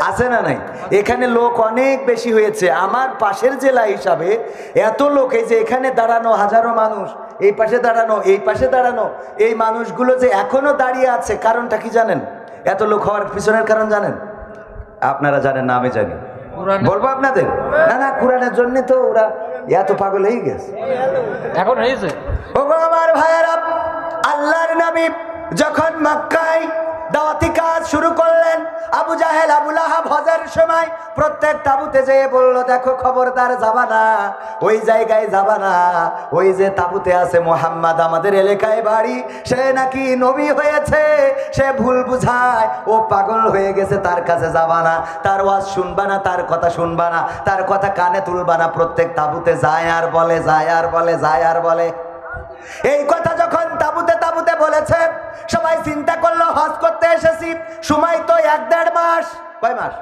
আছে না নাই? এখানে লোক অনেক বেশি হয়েছে। আমার পাশের জেলা হিসাবে এত লোক, এই যে এখানে দাঁড়ানো হাজারো মানুষ, এই পাশে দাঁড়ানো, এই পাশে দাঁড়ানো, এই মানুষগুলো যে এখনো দাঁড়িয়ে আছে, কারণটা কি জানেন? এত লোক হওয়ার পিছনের কারণ জানেন? আপনারা জানেন না, আমি জানি। বলবো আপনাদের? না না, কোরআনের জন্য তো ওরা এত পাগল হয়ে গেছে এখন হয়েছে। ওগো আমার ভাইয়েরা, আল্লাহর নবী যখন মক্কায় দাওয়াতি কাজ শুরু করলেন, আবু জাহেল আবু লাহাব হজের সময় প্রত্যেক তাবুতে যেয়ে বলল, দেখো খবরদার যাবা না, ওই জায়গায় যাবা না, ওই যে তাবুতে আছে মুহাম্মদ, আমাদের এলাকায় বাড়ি, সে নাকি নবী হয়েছে, সে ভুল বুঝায়, ও পাগল হয়ে গেছে, তার কাছে যাবা না, তার ওয়াজ শুনবা না, তার কথা শুনবা না, তার কথা কানে তুলবা না। প্রত্যেক তাবুতে যায় আর বলে, যায় আর বলে, যায় আর বলে। এই কথা যখন তাবুতে তাবুতে বলেছে, সবাই চিন্তা করলো হজ করতে এসেছি, সময় তো 1-1.5 মাস। কয় মাস?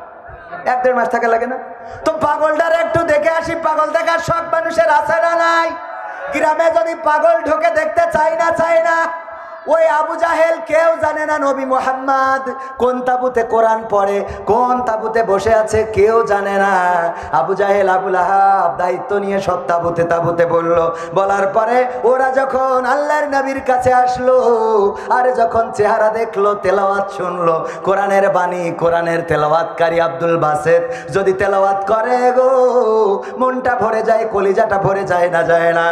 1-1.5 মাস থাকা লাগে না? তো পাগলটার একটু দেখে আসি, পাগল দেখার শখ মানুষের আছে না নাই? গ্রামে যদি পাগল ঢোকে দেখতে চাই না, চাই না? ওই আবু জাহেল কেউ জানে না নবী মুহাম্মদ কোন তাবুতে কোরআন পড়ে, কোন তাবুতে বসে আছে, কেউ জানে না। আবু জাহেল আবু লাহাব দায়িত্ব নিয়ে সব তাবুতে তাবুতে বলল। বলার পরে ওরা যখন আল্লাহর নবীর কাছে আসলো, আর যখন চেহারা দেখলো, তেলাওয়াত শুনলো, কোরআনের বাণী, কোরআনের তেলাওয়াতকারী আব্দুল বাসেত যদি তেলাওয়াত করে গো, মনটা ভরে যায়, কলিজাটা ভরে যায় না, যায় না?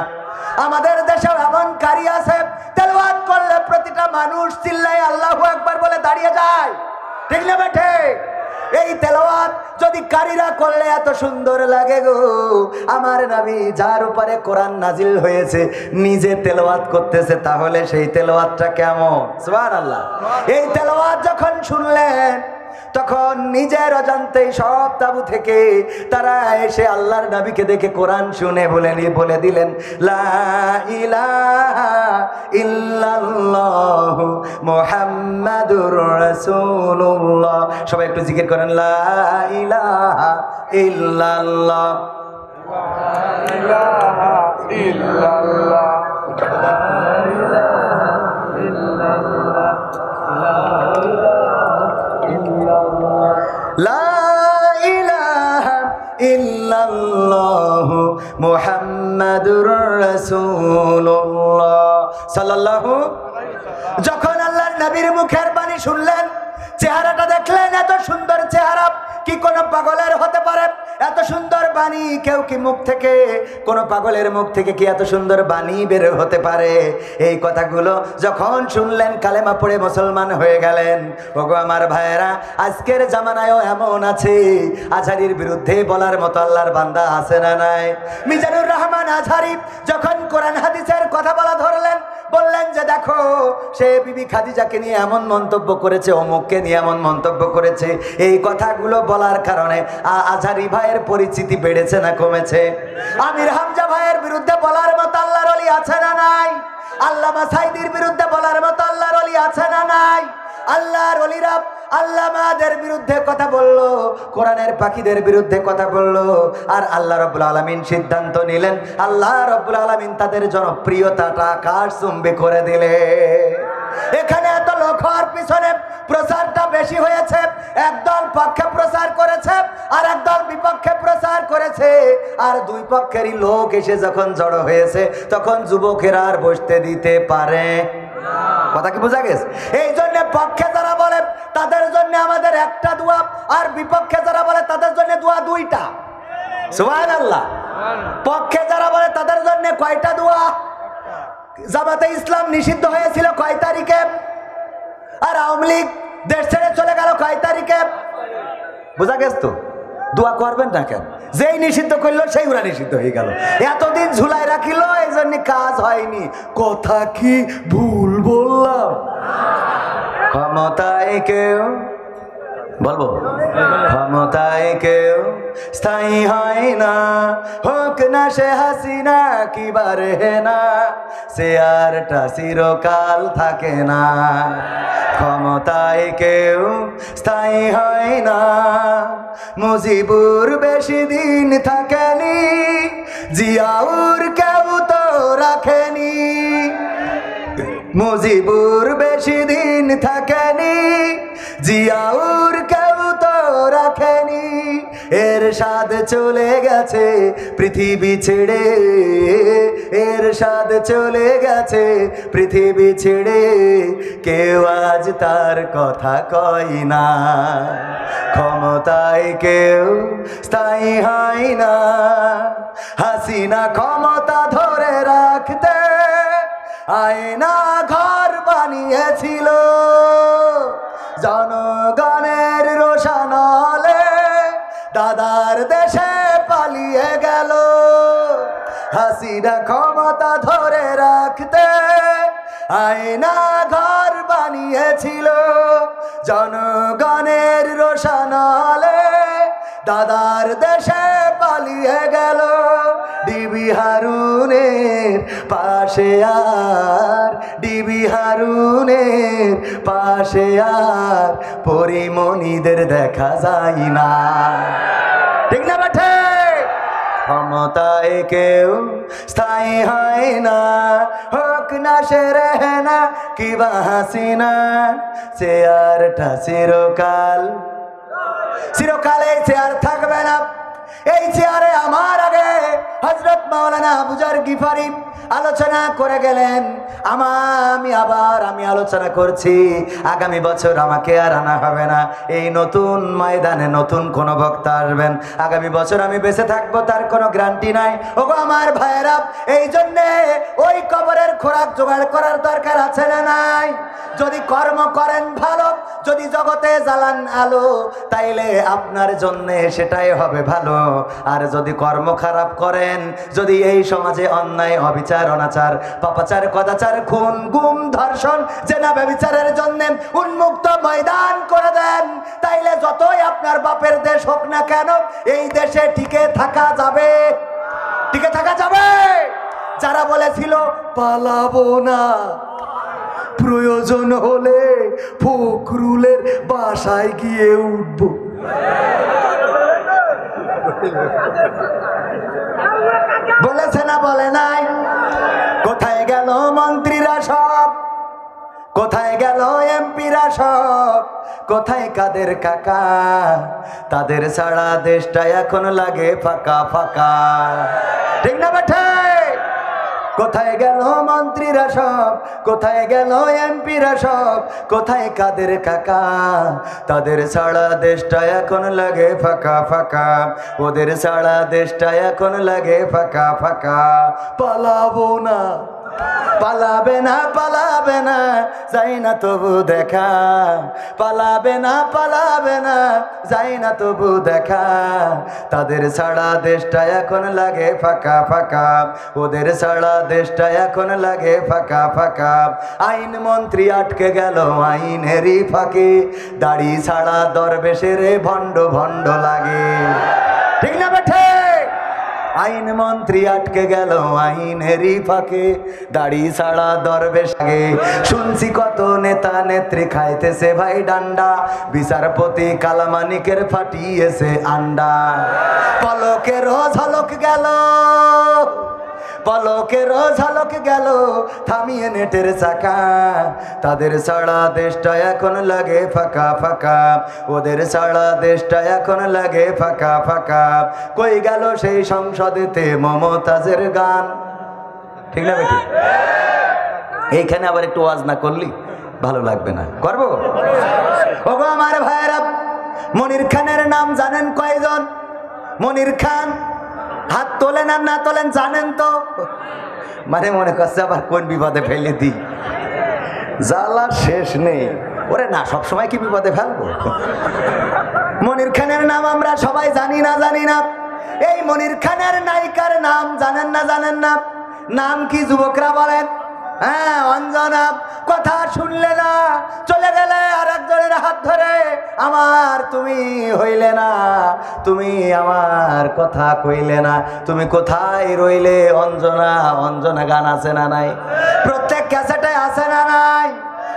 আমাদের দেশেও এমন কারি আছে, তেলাওয়াত করলে প্রতিটা মানুষ চিল্লায় আল্লাহু আকবার বলে দাঁড়িয়ে যায়, ঠিক না বেঠে? এই তেলাওয়াত যদি কারীরা করলে এত সুন্দর লাগে গো, আমার নবী যার উপরে কোরআন নাজিল হয়েছে নিজে তেলাওয়াত করতেছে, তাহলে সেই তেলাওয়াতটা কেমন? সুবহানাল্লাহ। এই তেলাওয়াত যখন শুনলেন, তখন নিজের অজান্তেই সব তাবু থেকে তারা এসে আল্লাহর নবীকে দেখে কোরআন শুনে বলে দিলেন, লা ইলাহা ইল্লাল্লাহু মুহাম্মাদুর রাসূলুল্লাহ। সবাই একটু জিকির করেন, লা ইলাহা ইল্লাল্লাহ, লা ইলাহা ইল্লাল্লাহ, লা ইলাহা ইল্লাল্লাহ, লা ইলাহা ইল্লাল্লাহু মুহাম্মাদুর রাসূলুল্লাহ সাল্লাল্লাহু। যখন আল্লাহর নবীর মুখের বাণী শুনলেন, চেহারাটা দেখলেন, এত সুন্দর চেহারা কি কোন পাগলের হতে পারে? এত সুন্দর বাণী কেউ কি মুখ থেকে, কোন পাগলের মুখ থেকে কি এত সুন্দর বাণী বের হতে পারে? এই কথাগুলো যখন শুনলেন, কালেমা পড়ে মুসলমান হয়ে গেলেন। ওগো আমার ভাইয়েরা, আজকের জামানায়ও এমন আছে, আজহারীর বিরুদ্ধে বলার মতো আল্লাহর বান্দা আছে না নাই? মিজানুর রহমান আজহারী যখন কোরআন হাদিসের কথা বলা ধরলেন, বললেন যে দেখো, সে বিবি খাদিজাকে নিয়ে এমন মন্তব্য করেছে, অমুককে নিয়ে এমন মন্তব্য করেছে। এই কথাগুলো বলার কারণে আজহারী ভাইয়ের পরিচিতি বেড়েছে না কমেছে? আমির হামজা ভাইয়ের বিরুদ্ধে বলার মতো আল্লাহর ওলি আছে না নাই? আল্লামা সাইদির বিরুদ্ধে বলার মতো আল্লাহর ওলি আছে না নাই? আল্লাহর ওলিরা আল্লামাদের বিরুদ্ধে কথা বললো, কোরআনের পাখিদের বিরুদ্ধে কথা বললো, আর আল্লাহ রাব্বুল আলামিন সিদ্ধান্ত নিলেন, আল্লাহ রাব্বুল আলামিন তাদের জনপ্রিয়তাটা আকাশচুম্বী করে দিলে। এখানে এত লোক হওয়ার পিছনে প্রচারটা বেশি হয়েছে। একদল পক্ষে প্রচার করেছে, আর একদল বিপক্ষে প্রচার করেছে, আর দুই পক্ষেরই লোক এসে যখন জড়ো হয়েছে, তখন যুবকেরা আর বসতে দিতে পারে? কথা কি বোঝা গেছে? এই জন্য পক্ষে যারা বলে তাদের জন্য আমাদের একটা দোয়া, আর বিপক্ষে যারা বলে তাদের জন্য দোয়া দুইটা। সুবহানাল্লাহ। পক্ষে যারা বলে তাদের জন্য কয়টা দোয়া? জামাতে ইসলাম নিষিদ্ধ হয়েছিল কয় তারিখে? আর আওয়ামী লীগ দেশ ছেড়ে চলে গেল কয় তারিখে? বোঝা গেছে তো? দোয়া করবেন না কেন? যেই নিষিদ্ধ করলো সেই ওরা নিষিদ্ধ হয়ে গেল। এতদিন ঝুলাই রাখিল, এই জন্য কাজ হয়নি। কথা কি ভুল বললাম? ক্ষমতায় কেউ, বলবো, ক্ষমতায় কেউ স্থায়ী হয় না, হোক না সে হাসিনা কি বারে না, সে আরটা চিরকাল থাকে না। ক্ষমতায় কেউ স্থায়ী হয় না, মুজিবুর বেশি দিন থাকেনি, জিয়াউর কেউ তো রাখেনি। মুজিবুর বেশি দিন থাকেনি, জিয়াউর কেউ তো রাখেনি। এরশাদ চলে গেছে পৃথিবী ছেড়ে, এরশাদ চলে গেছে পৃথিবী ছেড়ে, কেউ আজ তার কথা কয় না। ক্ষমতায় কেউ স্থায়ী হয় না, হাসিনা ক্ষমতা ধরে রাখতে আয়না ঘর বানিয়েছিল, জনগণের রোশানলে দাদার দেশে পালিয়ে গেল। হাসিনা ক্ষমতা ধরে রাখতে আয়না ঘর বানিয়েছিল, জনগণের রোশানলে দাদার দেশে পালিয়ে গেল। ডিবি হারুনের পাশে আর, ডিবি হারুনের পাশে আর পরিমণিদের দেখা যায় না। ঠিক না বেঠে? ক্ষমতায় কেউ স্থায়ী হয় না, হোক না সে রেহেনা কিবা হাসিনা, চেয়ারটা চিরকাল, চিরকাল এই চেয়ার থাকবে না। এই চেয়ারে আমার আগে হযরত মাওলানা আবুজার গিফারি আলোচনা করে গেলেন। আমি আলোচনা করছি, আগামী বছর আমাকে আর আনা হবে না। এই নতুন ময়দানে নতুন কোন বক্তা আসবেন, আগামী বছর আমি বেঁচে থাকবো তার কোনো গ্যারান্টি নাই। ওগো আমার ভাইয়েরা, এই জন্যে ওই কবরের খোরাক জোগাড় করার দরকার আছে না নাই? যদি কর্ম করেন ভালো, যদি জগতে জ্বালান আলো, তাইলে আপনার জন্যে সেটাই হবে ভালো। আর যদি কর্ম খারাপ করেন, যদি এই সমাজে অন্যায় অবিচার অনাচার পাপাচার কদাচার খুন গুম ধর্ষণ জেনা ব্যভিচারের জন্য উন্মুক্ত ময়দান করে দেন, তাইলে যতই আপনার বাপের দেশ হোক না কেন, এই দেশে টিকে থাকা যাবে, টিকে থাকা যাবে। যারা বলেছিল পালাবো না, প্রয়োজন হলে ফখরুলের বাসায় গিয়ে উঠবো, বলেছে না বলে নাই? কোথায় গেল মন্ত্রীরা সব, কোথায় গেল এমপিরা সব, কোথায় কাদের কাকা? তাদের ছাড়া দেশটা এখন লাগে ফাঁকা ফাঁকা। ঠিক না বেঠে? কোথায় গেল মন্ত্রীরা সব, কোথায় গেল এমপিরা সব, কোথায় কাদের কাকা? তাদের ছাড়া দেশটা এখন লাগে ফাঁকা ফাঁকা, ওদের ছাড়া দেশটা এখন লাগে ফাঁকা ফাঁকা। পালাবো না, পালাবে না, পালাবে না, যাই না তবু দেখা, পালাবে না, পালাবে না, যাই না তবু দেখা। তাদের ছাড়া দেশটা এখন লাগে ফাঁকা ফাঁকা, ওদের ছাড়া দেশটা এখন লাগে ফাঁকা ফাঁকা। আইন মন্ত্রী আটকে গেল আইনেরই ফাঁকে, দাড়ি ছাড়া দরবেশের ভণ্ড ভণ্ড লাগে। ঠিক না বেঠে? আইন মন্ত্রী আটকে গেল আইনেরই ফাঁকে, দাড়ি ছাড়া দরবেশ আগে। শুনছি কত নেতা নেত্রী খাইতেছে ভাই ডান্ডা, বিচারপতি কালামানিকের ফাটিয়েছে আন্ডা। পলকের ঝলক গেল, পলকের ঝলক গেল থামিয়ে নেটের চাকা। তাদের ছাড়া দেশটা এখন লাগে ফাঁকা ফাঁকা, ওদের ছাড়া দেশটা এখন লাগে ফাঁকা ফাঁকা। কই গেল সেই সংসদেতে মমতাজের গান? ঠিক না বেটি? এইখানে আবার একটু ওয়াজ না করলি ভালো লাগবে না, করবো? ওগো আমার ভাইয়েরা, মনির খানের নাম জানেন কয়জন? মনির খান হাত তোলেন আর না তোলেন জানেন তো? মানে মনে করছে আবার কোন বিপদে ফেলে দিই, জ্বালা শেষ নেই। ওরে না, সবসময় কি বিপদে ফেলবো? মনির খানের নাম আমরা সবাই জানি না, জানি না? এই মনির খানের নায়িকার নাম জানেন না, জানেন না? নাম কি যুবকরা বলেন? হ্যাঁ, অঞ্জনা। কথা শুনলে না, চলে গেলে আর একজনের হাত ধরে, আমার তুমি হইলে না, তুমি আমার কথা কইলে না, তুমি কোথায় রইলে অঞ্জনা? অঞ্জনা গান আছে না নাই? প্রত্যেক ক্যাসেটে আছে না নাই?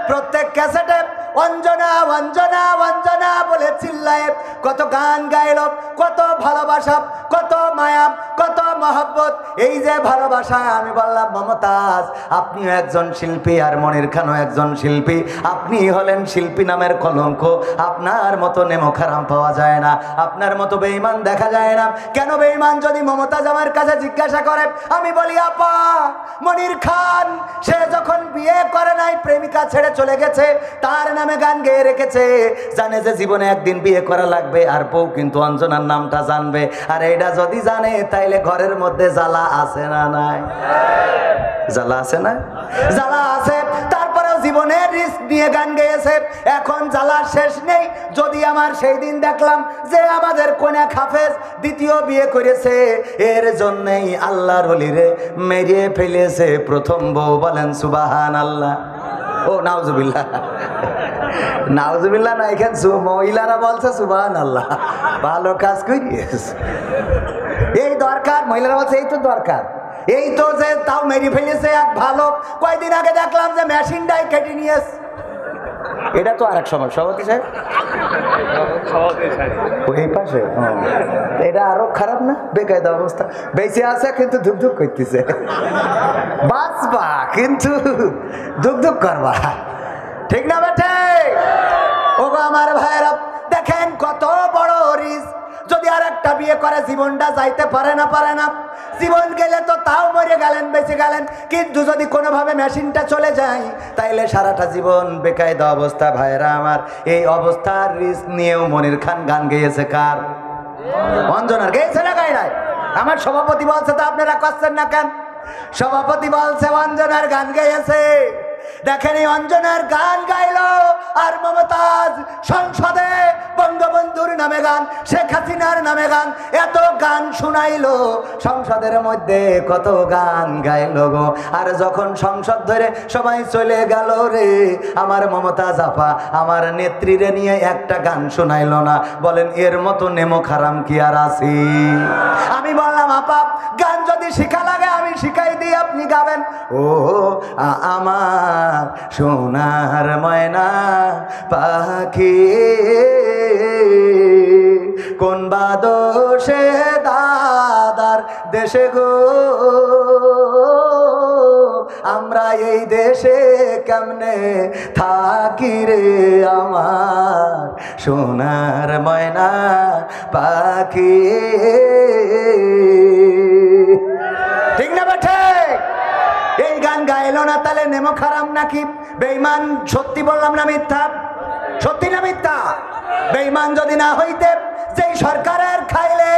প্রত্যেক ক্যাসেটে অঞ্জনা অঞ্জনা অঞ্জনা বলে চিল্লায় কত গান গাইল, কত ভালোবাসা, কত মায়া, কত মহব্বত। এই যে ভালোবাসা, আমি বললাম মমতাজ আপনিও একজন শিল্পী আর মনির খানও একজন শিল্পী, আপনি হলেন শিল্পী নামের কলঙ্ক। আপনার মতো নেমোখারাম পাওয়া যায় না, আপনার মতো বেঈমান দেখা যায় না। কেন বেঈমান? যদি মমতাজ আমার কাছে জিজ্ঞাসা করে, আমি বলি আপা মনির খান সে যখন বিয়ে করে নাই, প্রেমিকা ছেড়ে চলে গেছে, তার নামে গান গেয়ে রেখেছে, জানে যে জীবনে একদিন বিয়ে করা লাগবে, আর বউ কিন্তু অঞ্জনার নামটা জানবে। আর এটা যদি জানে তাইলে ঘরের মধ্যে জ্বালা আছে না নাই? জ্বালা আছে না? জ্বালা আছে, তারপরেও জীবনের রিস্ক নিয়ে গান গেয়েছে। এখন জ্বালার শেষ নেই। যদি আমার সেই দিন দেখলাম যে আমাদের কন্যা হাফেজ দ্বিতীয় বিয়ে করেছে, এর জন্যই আল্লাহর ওলিরে মেরিয়ে ফেলেছে প্রথম বউ। বলেন সুবহানাল্লাহ। ও নাউজুবিল্লাহ, নাউজুবিল্লাহ না, এখানে মহিলারা বলছে সুবহানাল্লাহ। ভালো কাজ করিস, এই দরকার। মহিলারা বলছে এই তো দরকার, এই তো যে তাও মেরে ফেলেছে এক ভালো। কয়দিন আগে দেখলাম যে মেশিনটাই কেটে নিয়েছে। এটা তো আরেক সমস্যা হচ্ছে এই পাশে, এটা আরো খারাপ না? বেকায়দা অবস্থা, বেঁচে আছে কিন্তু ধুকধুক করতেছে। বাঁচবা কিন্তু ধুকধুক করবা, ঠিক না বেটে? ও আমার ভাইয়েরা, দেখেন কত বড় রিস্ক। যদি আর একটা বিয়ে করে জীবনটা যাইতে পারে না, পারে না। জীবন গেলে তো তাও মরে গেলেন, বেঁচে গেলেন, কিন্তু যদি কোনোভাবে মেশিনটা চলে যায় তাইলে সারাটা জীবন বেকায়দা অবস্থা। ভাইরা আমার, এই অবস্থার রিস্ক নিয়েও মনির খান গান গেয়েছে। কার? অঞ্জনার। গেয়েছে না গায় নাই? আমার সভাপতি বলছে তো আপনারা করছেন না কেন? সভাপতি বলছে অঞ্জনার গান গেয়েছে। দেখেন এই অঞ্জনার গান গাইলো, আর মমতাজ সংসদে বঙ্গবন্ধুর নামে গান, শেখ হাসিনার নামে গান, এত গান শুনাইলো সংসদের মধ্যে, কত গান গাইলো গো। আর যখন সংসদ ধরে সবাই চলে গেল রে, আমার মমতাজ আপা আমার নেত্রীরে নিয়ে একটা গান শোনাইলো না। বলেন এর মতো নেমোখারাম কি আর আছি? আমি বললাম আপা গান যদি শিখা লাগে আমি শিখাই দিই, আপনি গাবেন। ও আমার সোনার ময়না পাখি কোন বাদশে দাদার দেশে গো, আমরা এই দেশে কেমনে থাকি রে আমার সোনার ময়না পাখি। ঠিক না বেঠে? এই গান গাইলো না তাহলে নেমোখারাম নাকি? বেঈমান। সত্যি বললাম না মিথ্যা? সত্যি না মিথ্যা? বেঈমান যদি না হইতে, যেই সরকারের খাইলে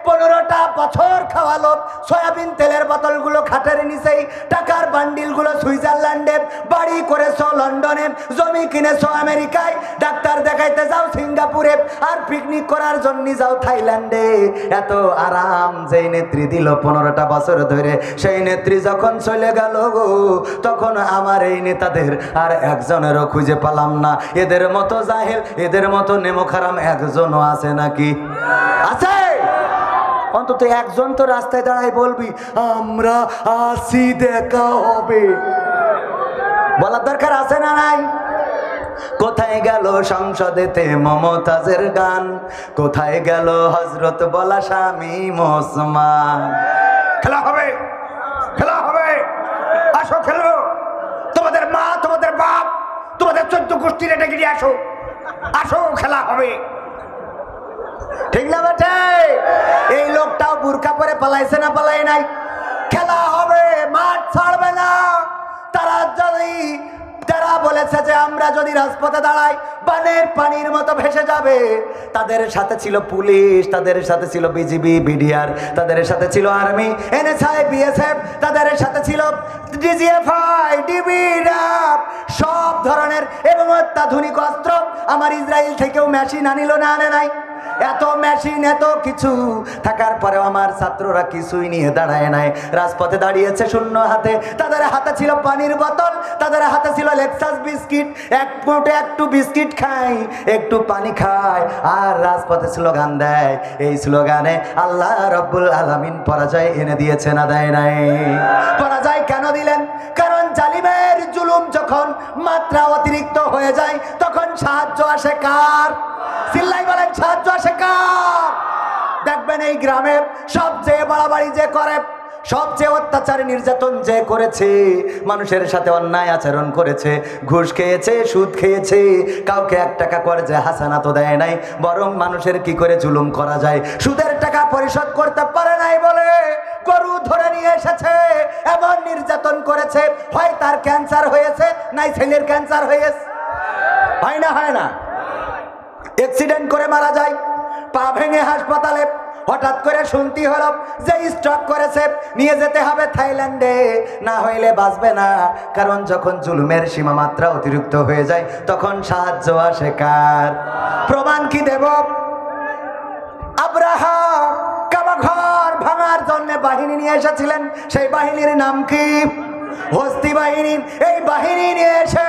15টা বছর খাওয়ালো, সয়াবিন তেলের বোতলগুলো খাটের নিচেই, টাকার বান্ডিলগুলো সুইজারল্যান্ডে, বাড়ি করেছো লন্ডনে, জমি কিনেছো আমেরিকায়, ডাক্তার দেখাইতে যাও সিঙ্গাপুরে, আর পিকনিক করার জন্য যাও থাইল্যান্ডে। এত আরাম যেই নেত্রী দিল 15টা বছর ধরে, সেই নেত্রী যখন চলে গেল গো, তখন আমার এই নেতাদের আর একজনেরও খুঁজে পেলাম না। এদের মতো জাহেল, এদের মতো নেমোখারাম একজনও আছে নাকি? আছে? অন্তত একজন তো রাস্তায় দাঁড়াই বলবি আমরা আসি, দেখা হবে, বলার দরকার আছে না নাই? কোথায় গেল সংসদেতে মমতাজের গান? কোথায় গেল হযরত বলা স্বামী ওসমান? খেলা হবে, খেলা হবে, আসো খেলবো। তোমাদের মা, তোমাদের বাপ, তোমাদের 14 গোষ্ঠী রেটে গিয়ে আসো, আসো খেলা হবে। ঠিক না বেটে? এই লোকটাও বুরকা পরে পালাইছে না পালাই নাই? খেলা হবে, মাঠ ছাড়বে না। তারা যদি, যারা বলেছে যে আমরা যদি রাজপথে দাঁড়াই বানের পানির মতো ভেসে যাবে, তাদের সাথে ছিল পুলিশ, তাদের সাথে ছিল বিজিবি, বিডিআর, তাদের সাথে ছিল আর্মি, এনএসআই, বিএসএফ, তাদের সাথে ছিল ডিজিএফআই, ডিবি, র্যাব, সব ধরনের এবং অত্যাধুনিক অস্ত্র। আমার ইসরায়েল থেকেও মেশিন আনিল না, আনে নাই? এত মেশিন, এত কিছু থাকার পরেও আমার ছাত্ররা কিছুই নিয়ে দাঁড়ায় নাই, রাজপথে দাঁড়িয়েছে শূন্য হাতে। তাদের হাতে ছিল পানির বোতল, তাদের হাতে ছিল লেক্সাস বিস্কিট, এক মুঠে একটু বিস্কিট খায়, একটু পানি খায়, আর রাজপথে স্লোগান দেয়। এই স্লোগানে আল্লাহ রব্বুল আলামিন পরাজয় এনে দিয়েছে না দেয় নাই? পরাজয় কেন দিলেন? কারণ জালিমের জুলুম যখন মাত্রা অতিরিক্ত হয়ে যায় তখন সাহায্য আসে কার? চিল্লাই বলেন সাহায্য আসে কার? দেখবেন এই গ্রামে সবচেয়ে বাড়াবাড়ি যে করে, সবচেয়ে অত্যাচার নির্যাতন যে করেছে, মানুষের সাথে অন্যায় আচরণ করেছে, ঘুষ খেয়েছে, সুদ খেয়েছে, কাউকে 1 টাকা কর্জে হাসানা তো দেয় নাই, বরং মানুষের কি করে জুলুম করা যায় সুদের টাকা পরিশোধ করতে পারে নাই বলে গরু ধরে নিয়ে এসেছে, এমন নির্যাতন করেছে, হয় তার ক্যান্সার হয়েছে নাই ছেলের ক্যান্সার হয়েছে। হয় না? হয় না? অ্যাক্সিডেন্ট করে মারা যায়, পা ভেঙে হাসপাতালে, হঠাৎ করে শুনতে হলো যে স্ট্রোক করেছে, নিয়ে যেতে হবে থাইল্যান্ডে, না হইলে বাঁচবে না। কারণ যখন জুলুমের সীমা মাত্রা অতিরিক্ত হয়ে যায় তখন সাহায্য আসে কার? প্রমাণ কি দেব? আব্রাহা কাবা ঘর ভাঙার জন্য বাহিনী নিয়ে এসেছিলেন, সেই বাহিনীর নাম কি? হস্তি বাহিনী। এই বাহিনী নিয়ে এসে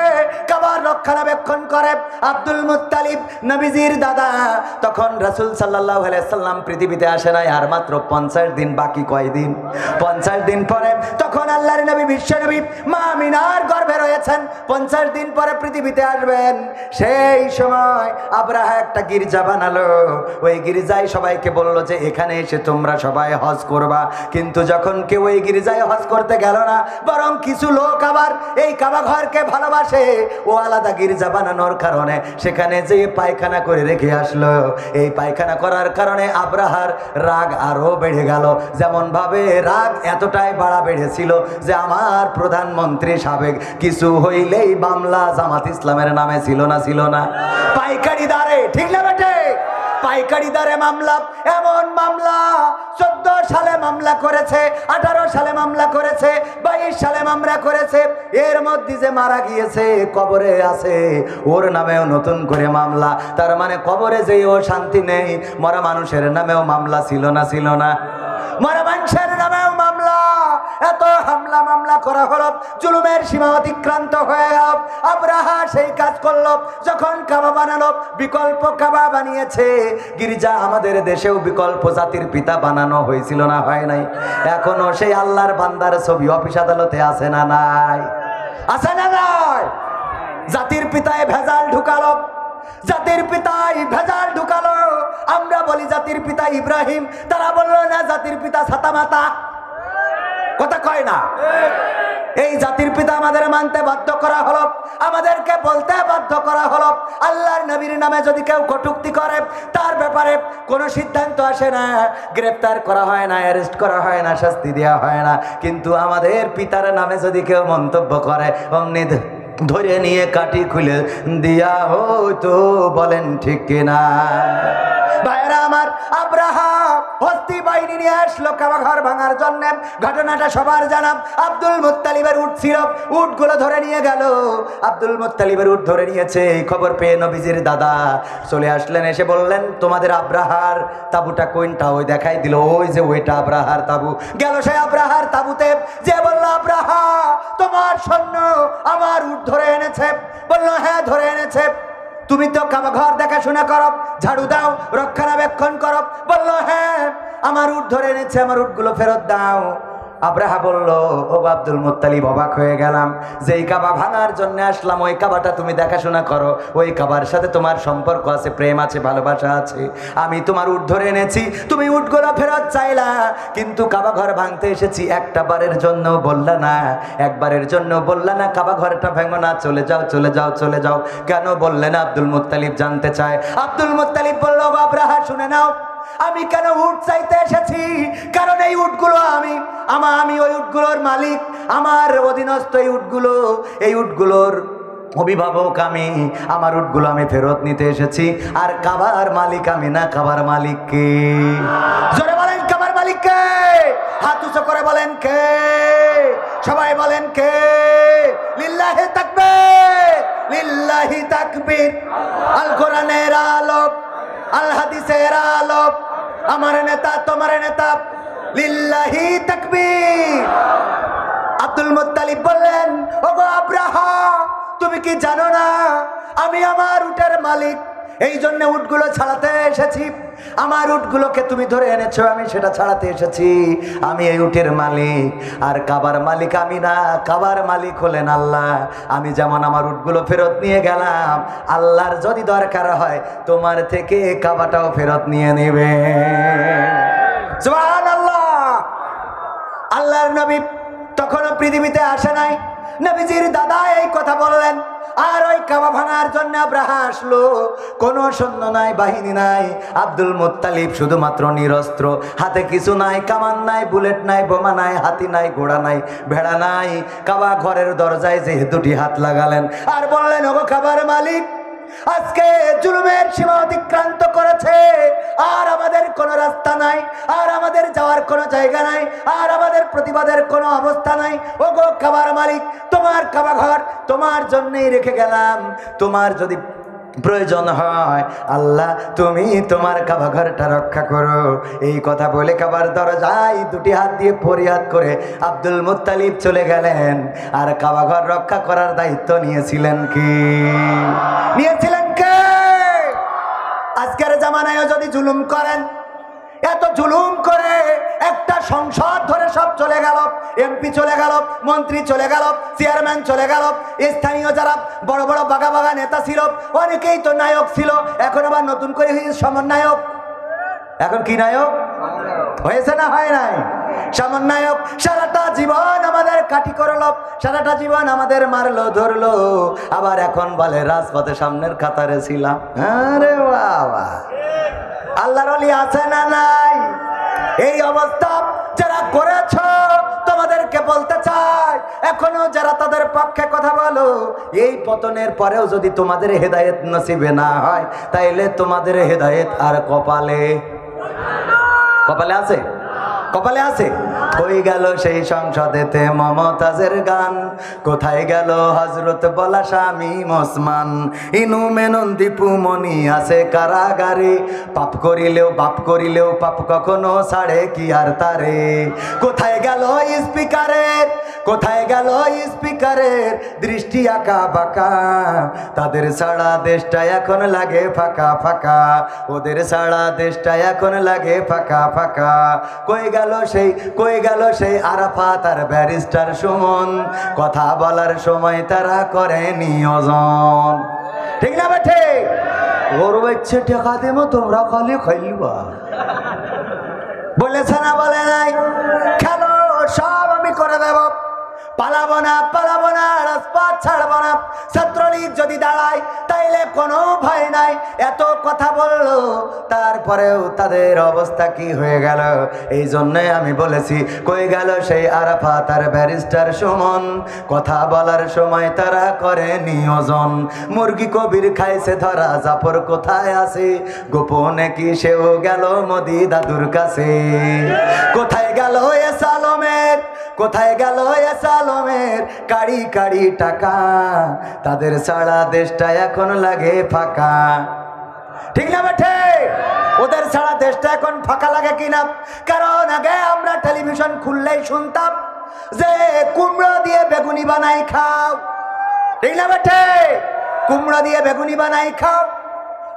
কাবার রক্ষণাবেক্ষণ করে আব্দুল মুত্তালিব, নবীজির দাদা। তখন রাসূল সাল্লাল্লাহু আলাইহি সাল্লাম পৃথিবীতে আসে নাই, আর মাত্র 50 দিন বাকি। কয় দিন? 50 দিন পরে তখন আল্লাহর নবী, বিশ্ব নবী মা আমিনার গর্ভে রয়েছেন, 50 দিন পরে পৃথিবীতে আসবেন। সেই সময় আব্রাহা একটা গির্জা বানালো, ওই গির্জায় সবাইকে বলল যে এখানে এসে তোমরা সবাই হজ করবা। কিন্তু যখন কেউ এই গির্জায় হজ করতে গেল না, বরং কিছু লোক আবার এই কাবা ঘরকে ভালোবাসে, ও আলাদা গির্জা বানানোর কারণে সেখানে যে পায়খানা করে রেখে আসলো, এই পায়খানা করার কারণে আব্রাহার রাগ আরো বেড়ে গেল। যেমন ভাবে রাগ এতটাই বাড়া বেড়েছিল যে আমার প্রধানমন্ত্রী সাবেক কিছু হইলেই মামলা জামাত ইসলামের নামে ছিল না? ছিল না? পাইকারি দারে, ঠিক না বেটে? পাইকারি দারে মামলা, এমন মামলা 14 সালে মামলা করেছে, 18 সালে মামলা করেছে, 22 সালে মামলা করেছে। এর মধ্যে যে মারা গিয়েছে, কবরে আছে, ওর নামেও নতুন করে মামলা। তার মানে কবরে যে ও শান্তি নেই, মরা মানুষের নামেও মামলা ছিল না? ছিল না? মরা মানুষের নামেও মামলা। এত হামলা মামলা করা হলো, জুলুমের সীমা অতিক্রান্ত হয়ে গেল। আব্রাহা সেই কাজ করলো, যখন কাবা বানালো, বিকল্প কাবা বানিয়েছে। গির্জা আমাদের দেশেও বিকল্প জাতির পিতা বানানো হয়েছিল না? হয় নাই? এখনো সেই আল্লাহর বান্দার ছবি অফিস আদালতে আছে না? নাই? আছে না? নাই? জাতির পিতায় ভেজাল ঢুকালো, জাতির পিতাই ভেজাল ঢুকালো। আমরা বলি জাতির পিতা ইব্রাহিম, তারা বললো না জাতির পিতা ছাতামাতা। কথা কয় না? এই জাতির পিতা আমাদের মানতে বাধ্য করা হলো, আমাদেরকে বলতে বাধ্য করা হলো। আল্লাহর নবীর নামে যদি কেউ কটূক্তি করে, তার ব্যাপারে কোনো সিদ্ধান্ত আসে না, গ্রেফতার করা হয় না, অ্যারেস্ট করা হয় না, শাস্তি দেওয়া হয় না। কিন্তু আমাদের পিতার নামে যদি কেউ মন্তব্য করে, অমনি ধরে নিয়ে কাটি খুলে দিয়া হতো। বলেন ঠিক কিনা? ভাইরা আমার, আব্রাহা হস্তি বাহিনী নিয়ে আসলো কাবা ঘর ভাঙার জন্য। ঘটনাটা সবার জানা। আব্দুল মুত্তালিবের উট ছিল, উটগুলো ধরে নিয়ে গেল। আব্দুল মুত্তালিবের উট ধরে নিয়েছে, এই খবর পেয়ে নবীজির দাদা চলে আসলেন, এসে বললেন তোমাদের আব্রাহার তাবুটা কোনটা? ওই দেখাই দিল, ওই যে ওইটা আব্রাহার তাবু। গেল সে আব্রাহার তাবুতে, যে বলল আব্রাহা তোমার সৈন্য আমার উট ধরে এনেছে। বলল হ্যাঁ ধরে এনেছে। তুমি তো কাবা ঘর দেখাশোনা করো, ঝাড়ু দাও, রক্ষণাবেক্ষণ করো। বলল হ্যাঁ আমার উট ধরে এনেছে, আমার উটগুলো ফেরত দাও। আব্রাহা বলল ও আব্দুল মুত্তালিব, অবাক হয়ে গেলাম, যেই কাবা ভাঙার জন্য আসলাম ওই কাবাটা তুমি দেখাশোনা করো, ওই কাবার সাথে তোমার সম্পর্ক আছে, প্রেম আছে, ভালোবাসা আছে। আমি তোমার উট ধরে এনেছি, তুমি উটগুলো ফেরত চাইলা, কিন্তু কাবা ঘর ভাঙতে এসেছি, একটা বারের জন্য বললা না, একবারের জন্য বললা না কাবা ঘরটা ভেঙো না, চলে যাও চলে যাও চলে যাও। কেন বললে না? আব্দুল মুত্তালিব জানতে চায়। আব্দুল মুত্তালিব বলল আব্রাহা শুনে নাও, আমি কেন উট চাইতে এসেছি? কারণ এই উটগুলো আমি ওই উটগুলোর মালিক, আমার অধীনস্থ এই উটগুলো, এই উটগুলোর অভিভাবক আমি, আমার উটগুলো আমি ফেরত নিতে এসেছি। আর কাবার মালিক আমি না, কাবার মালিক কে? জোরে বলেন কাবার মালিক কে? হাত উঁচু করে বলেন কে? সবাই বলেন কে? লিল্লাহি তাকবীর, লিল্লাহি তাকবীর। আল কোরআনের আলো, আল হাদিসের আলো, আমার নেতা তোমার নেতা, লিল্লাহি তাকবীর। আব্দুল মুত্তালিব বললেন ওগো আব্রাহা, তুমি কি জানো না আমি আমার উটের মালিক, এই জন্য উটগুলো ছাড়াতে এসেছি। আমার উটগুলোকে তুমি ধরে এনেছো, আমি সেটা ছাড়াতে এসেছি। আমি এই উটের মালিক, আর কাবার মালিক আমি না, কাবার মালিক হলেন আল্লাহ। আমি যেমন আমার উটগুলো ফেরত নিয়ে গেলাম, আল্লাহর যদি দরকার হয় তোমার থেকে কাবাটাও ফেরত নিয়ে নেবে। সুবহানাল্লাহ। আল্লাহর নবী তখনও পৃথিবীতে আসে নাই। নবীজির দাদা এই কথা বললেন, আর ওই কাবা ভাঙার জন্য আব্রাহা আসলো। কোনো সৈন্য নাই, বাহিনী নাই। আব্দুল মুত্তালিব শুধুমাত্র নিরস্ত্র, হাতে কিছু নাই, কামান নাই, বুলেট নাই, বোমা নাই, হাতি নাই, ঘোড়া নাই, ভেড়া নাই। কাবা ঘরের দরজায় যে দুটি হাত লাগালেন আর বললেন, ওগো কাবার মালিক, আজকে জুলুমের সীমা অতিক্রান্ত করেছে, আর আমাদের কোনো রাস্তা নাই, আর আমাদের যাওয়ার কোনো জায়গা নাই, আর আমাদের প্রতিবাদের কোনো অবস্থা নাই। ওগো কাবার মালিক, তোমার কাবা ঘর তোমার জন্যই রেখে গেলাম, তোমার যদি প্রয়োজন হয় আল্লাহ তুমি তোমার কাবা ঘরটা রক্ষা করো। এই কথা বলে কাবার দরজায় দুটি হাত দিয়ে ফরিয়াদ করে আব্দুল মুত্তালিব চলে গেলেন। আর কাবা ঘর রক্ষা করার দায়িত্ব নিয়েছিলেন কি? নিয়েছিলেন কে? আজকের জামানায় যদি জুলুম করেন, এত জুলুম করে একটা সংসদ ধরে সব চলে গেল, এমপি চলে গেল, মন্ত্রী চলে গেল, চেয়ারম্যান চলে গেল, স্থানীয় যারা বড় বড় বাগা বাগা নেতা ছিল অনেকেই তো নায়ক ছিল, এখন আবার নতুন করে সমন্বয়ক। এখন কি নায়ক হয়েছে না হয় নাই? সমন্বয়ক। সারাটা জীবন আমাদের কাটি করলো, সারাটা জীবন আমাদের মারলো ধরলো, আবার এখন বলে রাজপথে সামনের কাতারে ছিলাম। আরে বাবা, আল্লাহর ওলি আছে না নাই? এই অবস্থা যারা করেছ তোমাদেরকে বলতে চাই, এখনো যারা তাদের পক্ষে কথা বলো, এই পতনের পরেও যদি তোমাদের হেদায়েত নসিবে না হয়, তাইলে তোমাদের হেদায়েত আর কপালে কপালে আছে? কপালে আছে? কই গেল সেই সংসদেতে মমতাজের গান? কোথায় গেল হযরত বলা শামীম ওসমান? ইনু মেনন দীপু মনি আছে কারাগারে, পাপ করিলেও পাপ কখনো ছাড়ে কি আর তারে? কোথায় গেল স্পিকারের, কোথায় গেল স্পিকারের দৃষ্টি আঁকা বাঁকা? তাদের ছাড়া দেশটা এখন লাগে ফাঁকা ফাঁকা, ওদের ছাড়া দেশটা এখন লাগে ফাঁকা ফাঁকা। কই গেল সেই আরাফাত আর ব্যারিস্টার সুমন? কথা বলার সময় তারা করে নিয়োজন। ঠিক না বেঠে? ওর বাচ্চা টেকা দেবো, তোমরা খালি খাইলবা। বলেছে না বলে নাই? খেলো, সব আমি করে দেব, পালাবো না, রাজপথ ছাড়বো না। ছাত্রলীগ যদি দাঁড়ায় তাইলে কোনো ভয় নাই। এত কথা বললো, তারপরেও তাদের অবস্থা কি হয়ে গেল? এই জন্যই আমি বলেছি, কই গেল সেই আরাফাত আর ব্যারিস্টার সুমন? কথা বলার সময় তারা করে নিয়োজন। মুরগি কবির খাইছে ধরা, জাফর কোথায় আছে? গোপনে কি সেও গেল মোদি দাদুর কাছে? কোথায় গেল এসালমের, কোথায় গেল এসালমের কাড়ি কাড়ি টাকা? তাদের ছাড়া দেশটা এখন লাগে ফাঁকা। ঠিক না বেঠে? ওদের ছাড়া দেশটা এখন ফাঁকা লাগে কিনা? কারণ আগে আমরা টেলিভিশন খুললেই শুনতাম যে কুমড়ো দিয়ে বেগুনি বানাই খাও। ঠিক না বেঠে? কুমড়ো দিয়ে বেগুনি বানাই খাও।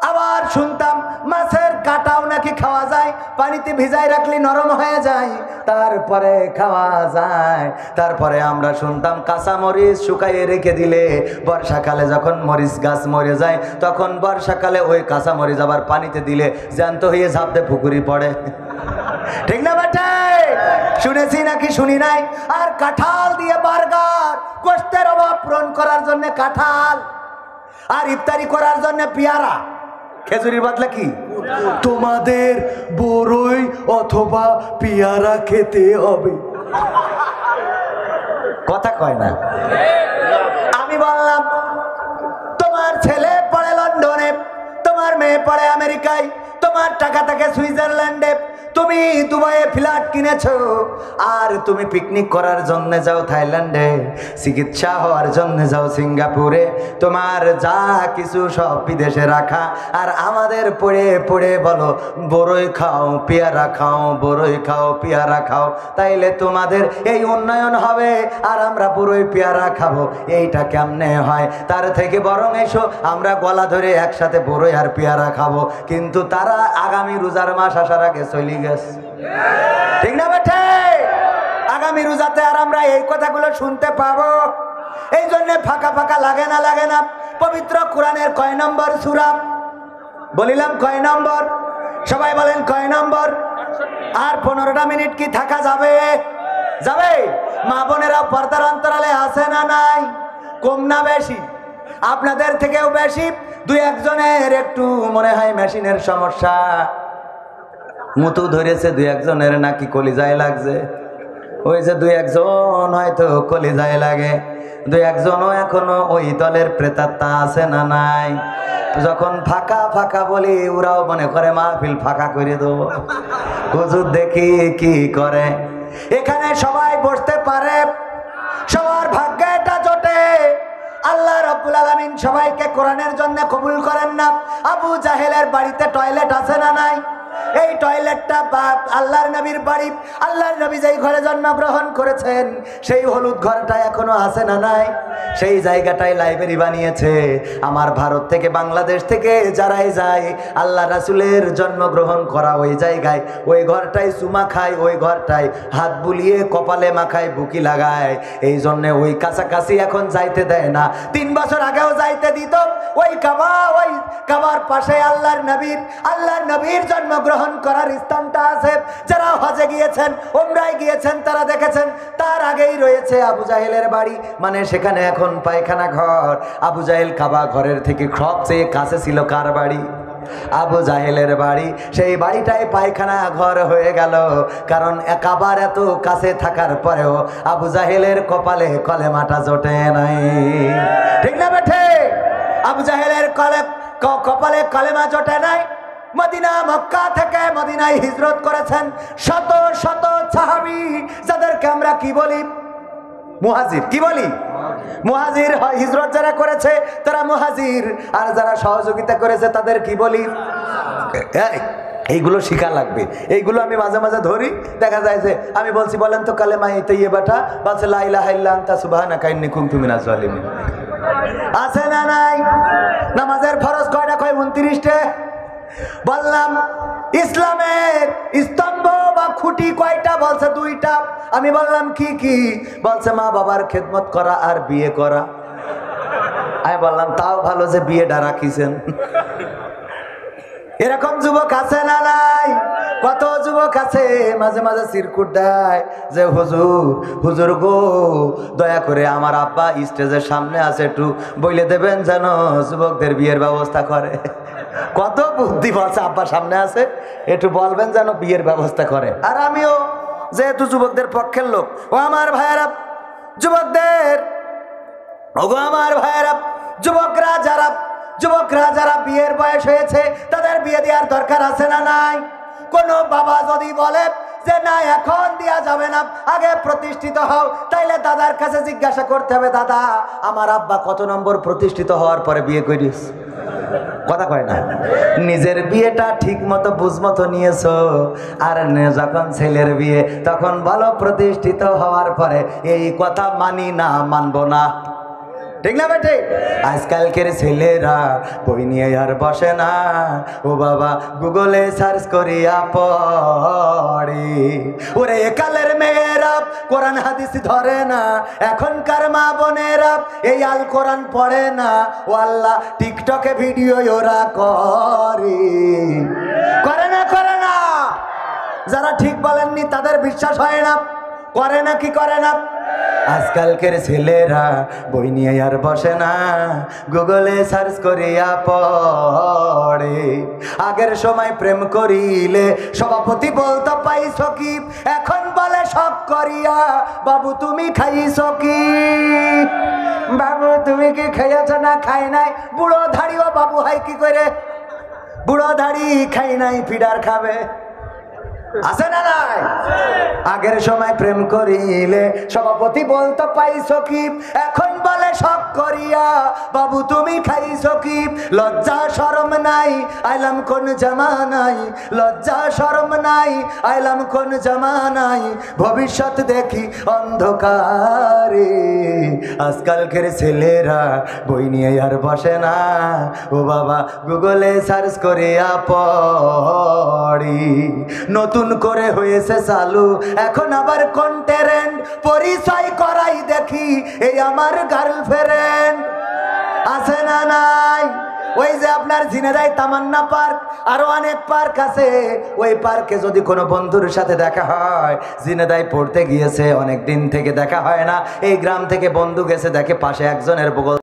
আবার শুনতাম মাছের কাটাও নাকি খাওয়া যায়, পানিতে ভিজাই রাখলে নরম হয়ে যায়, তারপরে খাওয়া যায়। তারপরে আমরা শুনতাম কাঁচা মরিচ শুকাইয়ে রেখে দিলে বর্ষাকালে যখন মরিচ গাছ মরে যায়, তখন বর্ষাকালে ওই কাঁচা মরিচ আবার পানিতে দিলে জ্যান্ত হয়ে ঝাপতে পুকুরি পড়ে। ঠিক না বেটা? শুনেছি নাকি শুনি নাই? আর কাঁঠাল দিয়ে বার্গার, গোশতের অভাব পূরণ করার জন্য কাঁঠাল, আর ইফতারি করার জন্য পেয়ারা। খেজুরির বদলা কি? তোমাদের বড়ই অথবা পেয়ারা খেতে হবে। কথা কয় না। আমি বললাম, তোমার ছেলে পড়ে লন্ডনে, তোমার মেয়ে পড়ে আমেরিকায়, তোমার টাকা থাকে সুইজারল্যান্ডে, তুমি দুবাইয়ে ফ্ল্যাট কিনেছো, আর তুমি পিকনিক করার জন্য যাও থাইল্যান্ডে, চিকিৎসা হওয়ার জন্য যাও সিঙ্গাপুরে, তোমার যা কিছু সব বিদেশে রাখা, আর আমাদের পড়ে পড়ে বলো বড়ই খাও পেয়ারা খাও, বড়ই খাও পেয়ারা খাও, তাইলে তোমাদের এই উন্নয়ন হবে আর আমরা বড়ই পেয়ারা খাবো। এইটা কেমনে হয়? তার থেকে বরং এসো আমরা গলা ধরে একসাথে বড়ই আর পেয়ারা খাবো। কিন্তু তারা আগামী রোজার মাস আসার আগে চলে গেছে, ঠিক না বেঠে? আগামী রোজাতে আর আমরা এই কথাগুলো শুনতে পাবো? এই জন্য ফাঁকা ফাঁকা লাগে না, লাগে না? পবিত্র কোরআনের কয় নম্বর সূরা? বলিলাম কয় নম্বর? সবাই বলেন কয় নম্বর? আর 15টা মিনিট কি থাকা যাবে? যাবে? মা বোনেরা পর্দার অন্তরালে আছে না নাই? কম না বেশি? আপনাদের থেকেও বেশি। দুই একজনের একটু মনে হয় মেশিনের সমস্যা, মুতু ধরেছে, দুই একজনের নাকি কলিজায় লাগছে। ওই যে দুই একজন হয়তো কলিজায় লাগে, দুই একজনও এখনো ওই দলের প্রেতাত্মা আছে না নাই? যখন ফাঁকা ফাঁকা বলি ওরাও মনে করে মাহফিল ফাঁকা করে দেবো, হুজুর দেখি কি করে। এখানে সবাই বসতে পারে, সবার ভাগ্যে এটা জোটে। আল্লাহ রাব্বুল আলামিন সবাইকে কোরআনের জন্য কবুল করেন না। আবু জাহেলের বাড়িতে টয়লেট আছে না নাই? এই টয়লেটটা আল্লাহর নবীর বাড়ি, আল্লাহর নবী যেই ঘরে জন্মগ্রহণ করেছেন সেই হলুদ ঘরটা এখনো আছে না নাই? সেই জায়গাটায় লাইব্রেরি বানিয়েছে। আমার ভারত থেকে বাংলাদেশ থেকে যারাই যায় আল্লাহ রাসূলের জন্মগ্রহণ করা ওই জায়গায়, ওই ঘরটায় চুমা খায়, ওই ঘরটায় হাত বুলিয়ে কপালে মাখায়, বুকি লাগায়। এই জন্যে ওই কাছাকাছি এখন যাইতে দেয় না। 3 বছর আগেও যাইতে দিত। ওই কাবার পাশে আল্লাহর নবীর জন্মগ্রহণ করার স্থানটা আছে। যারা হজে গিয়েছেন, উমরায় গিয়েছেন, তারা দেখেছেন তার আগেই রয়েছে আবু জাহেলের বাড়ি, মানে সেখানে এখন পায়খানা ঘর। আবু জাহেল কাবা ঘরের থেকে সবচেয়ে কাছে ছিল কার বাড়ি? আবু জাহেলের বাড়ি। সেই বাড়িটাই পায়খানা ঘর হয়ে গেল, কারণ কাবার এত কাছে থাকার পরেও আবু জাহেলের কপালে কলেমাটা জোটে নাই, ঠিক না বেঠে? আবু জাহেলের কপালে কলেমা জোটে নাই। মদিনা মক্কা থেকে মদিনায় হিজরত করেছেন শত শত সাহাবী, যাদেরকে আমরা কি বলি? মুহাজির। কি বলি? মুহাজির। হিজরত যারা করেছে তারা মুহাজির, আর যারা সহযোগিতা করেছে তাদের কি বলি? এইগুলো শিখা লাগবে। এইগুলো আমি মাঝে মাঝে ধরি, দেখা যায় যে আমি বলছি বলেন তো কালেমা তাইয়্যিবাটা, বলছে লা ইলাহা ইল্লা আনতা সুবহানাকা ইন্নী কুনতু মিনাজ জালিমিন। আছে না নাই? নামাজের ফরজ কয়টা? কয় 29টে। বললাম ইসলামের স্তম্ভ বা খুঁটি কয়টা? বলছে 2টা। আমি বললাম কি কি? বলছে মা বাবার খেদমত করা আর বিয়ে করা। আমি বললাম তাও ভালো যে বিয়েটা রাখিছেন। এরকম যুবক আছে না নাই? কত যুবক আছে মাঝে মাঝে সিরকুট দেয় যে হুজুর গো দয়া করে আমার আব্বা স্টেজের সামনে আছে, একটু বলে দেবেন যেন যুবকদের বিয়ের ব্যবস্থা করে। কত বুদ্ধি বলছে, আব্বা সামনে আছে, একটু বলবেন যেন বিয়ের ব্যবস্থা করে। আর আমিও যেহেতু যুবকদের পক্ষের লোক, ও আমার ভাইয়েরা যুবকদের, ওগো আমার ভাইয়েরা যুবকরা যারা বিয়ের বয়স হয়েছে তাদের বিয়ে দেওয়ার দরকার আছে না নাই? কোন বাবা যদি বলে যে না এখন দেয়া যাবে না, আগে প্রতিষ্ঠিত হও, তাইলে দাদার কাছে জিজ্ঞাসা করতে হবে, দাদা আমার আব্বা কত নম্বর প্রতিষ্ঠিত হওয়ার পরে বিয়ে করিস? কথা কয় না। নিজের বিয়েটা ঠিক মতো বুঝমতো নিয়েছো, আর যখন ছেলের বিয়ে তখন ভালো প্রতিষ্ঠিত হওয়ার পরে এই কথা মানি না, মানবো না, ঠিক না বেটে? আজকালকের ছেলেরা বই নিয়ে আর বসে না, ও বাবা গুগলে সার্চ করিয়া পড়ে। ওরে একালের মেয়েরা কোরআন হাদিস ধরে না, এখনকার মা বোনেরা এই আল কোরআন পড়ে না। ও আল্লাহ, টিকটকে ভিডিও ওরা করে না। যারা ঠিক বলেননি তাদের বিশ্বাস হয় না, করে না কি করে না? আজকালকের ছেলেরা বই নিয়ে আর বসে না, গুগলে সার্চ করিয়া পড়ে। আগের সময় প্রেম করিলে সভাপতি বলতো পাইছ কি, এখন বলে শখ করিয়া বাবু তুমি খাইছ কি? বাবু তুমি কি খাইয়াছ না? খাই নাই। বুড়ো ধাড়িও বাবু হয় কি করে? বুড়ো ধাড়ি খাই নাই, ফিডার খাবে। আছে না নাই? আগের সময় প্রেম করিলে সভাপতি বলতো পাইছো কি, এখন বলে শখ করিয়া বাবু তুমি খাইছো কি। লজ্জা শরম নাই আইলাম কোন জামানাই, লজ্জা শরম নাই আইলাম কোন জামানাই, ভবিষ্যৎ দেখি অন্ধকারে। আজকালকের ছেলেরা বই নিয়ে আর বসে না, ও বাবা গুগলে সার্চ করিয়া পড়ি। নতুন করে হয়েছে চালু এখন আবার কন্টেন্ট, পরিচয় করাই দেখি এই আমার গার্লফ্রেন্ড। আছে না নাই? ওই যে আপনার ঝিনাইদহ তামান্না পার্ক, আরো অনেক পার্ক আছে, ওই পার্কে যদি কোনো বন্ধুর সাথে দেখা হয়, ঝিনাইদহ পড়তে গিয়েছে অনেক দিন থেকে দেখা হয় না, এই গ্রাম থেকে বন্ধু গেছে, দেখে পাশে একজনের বগল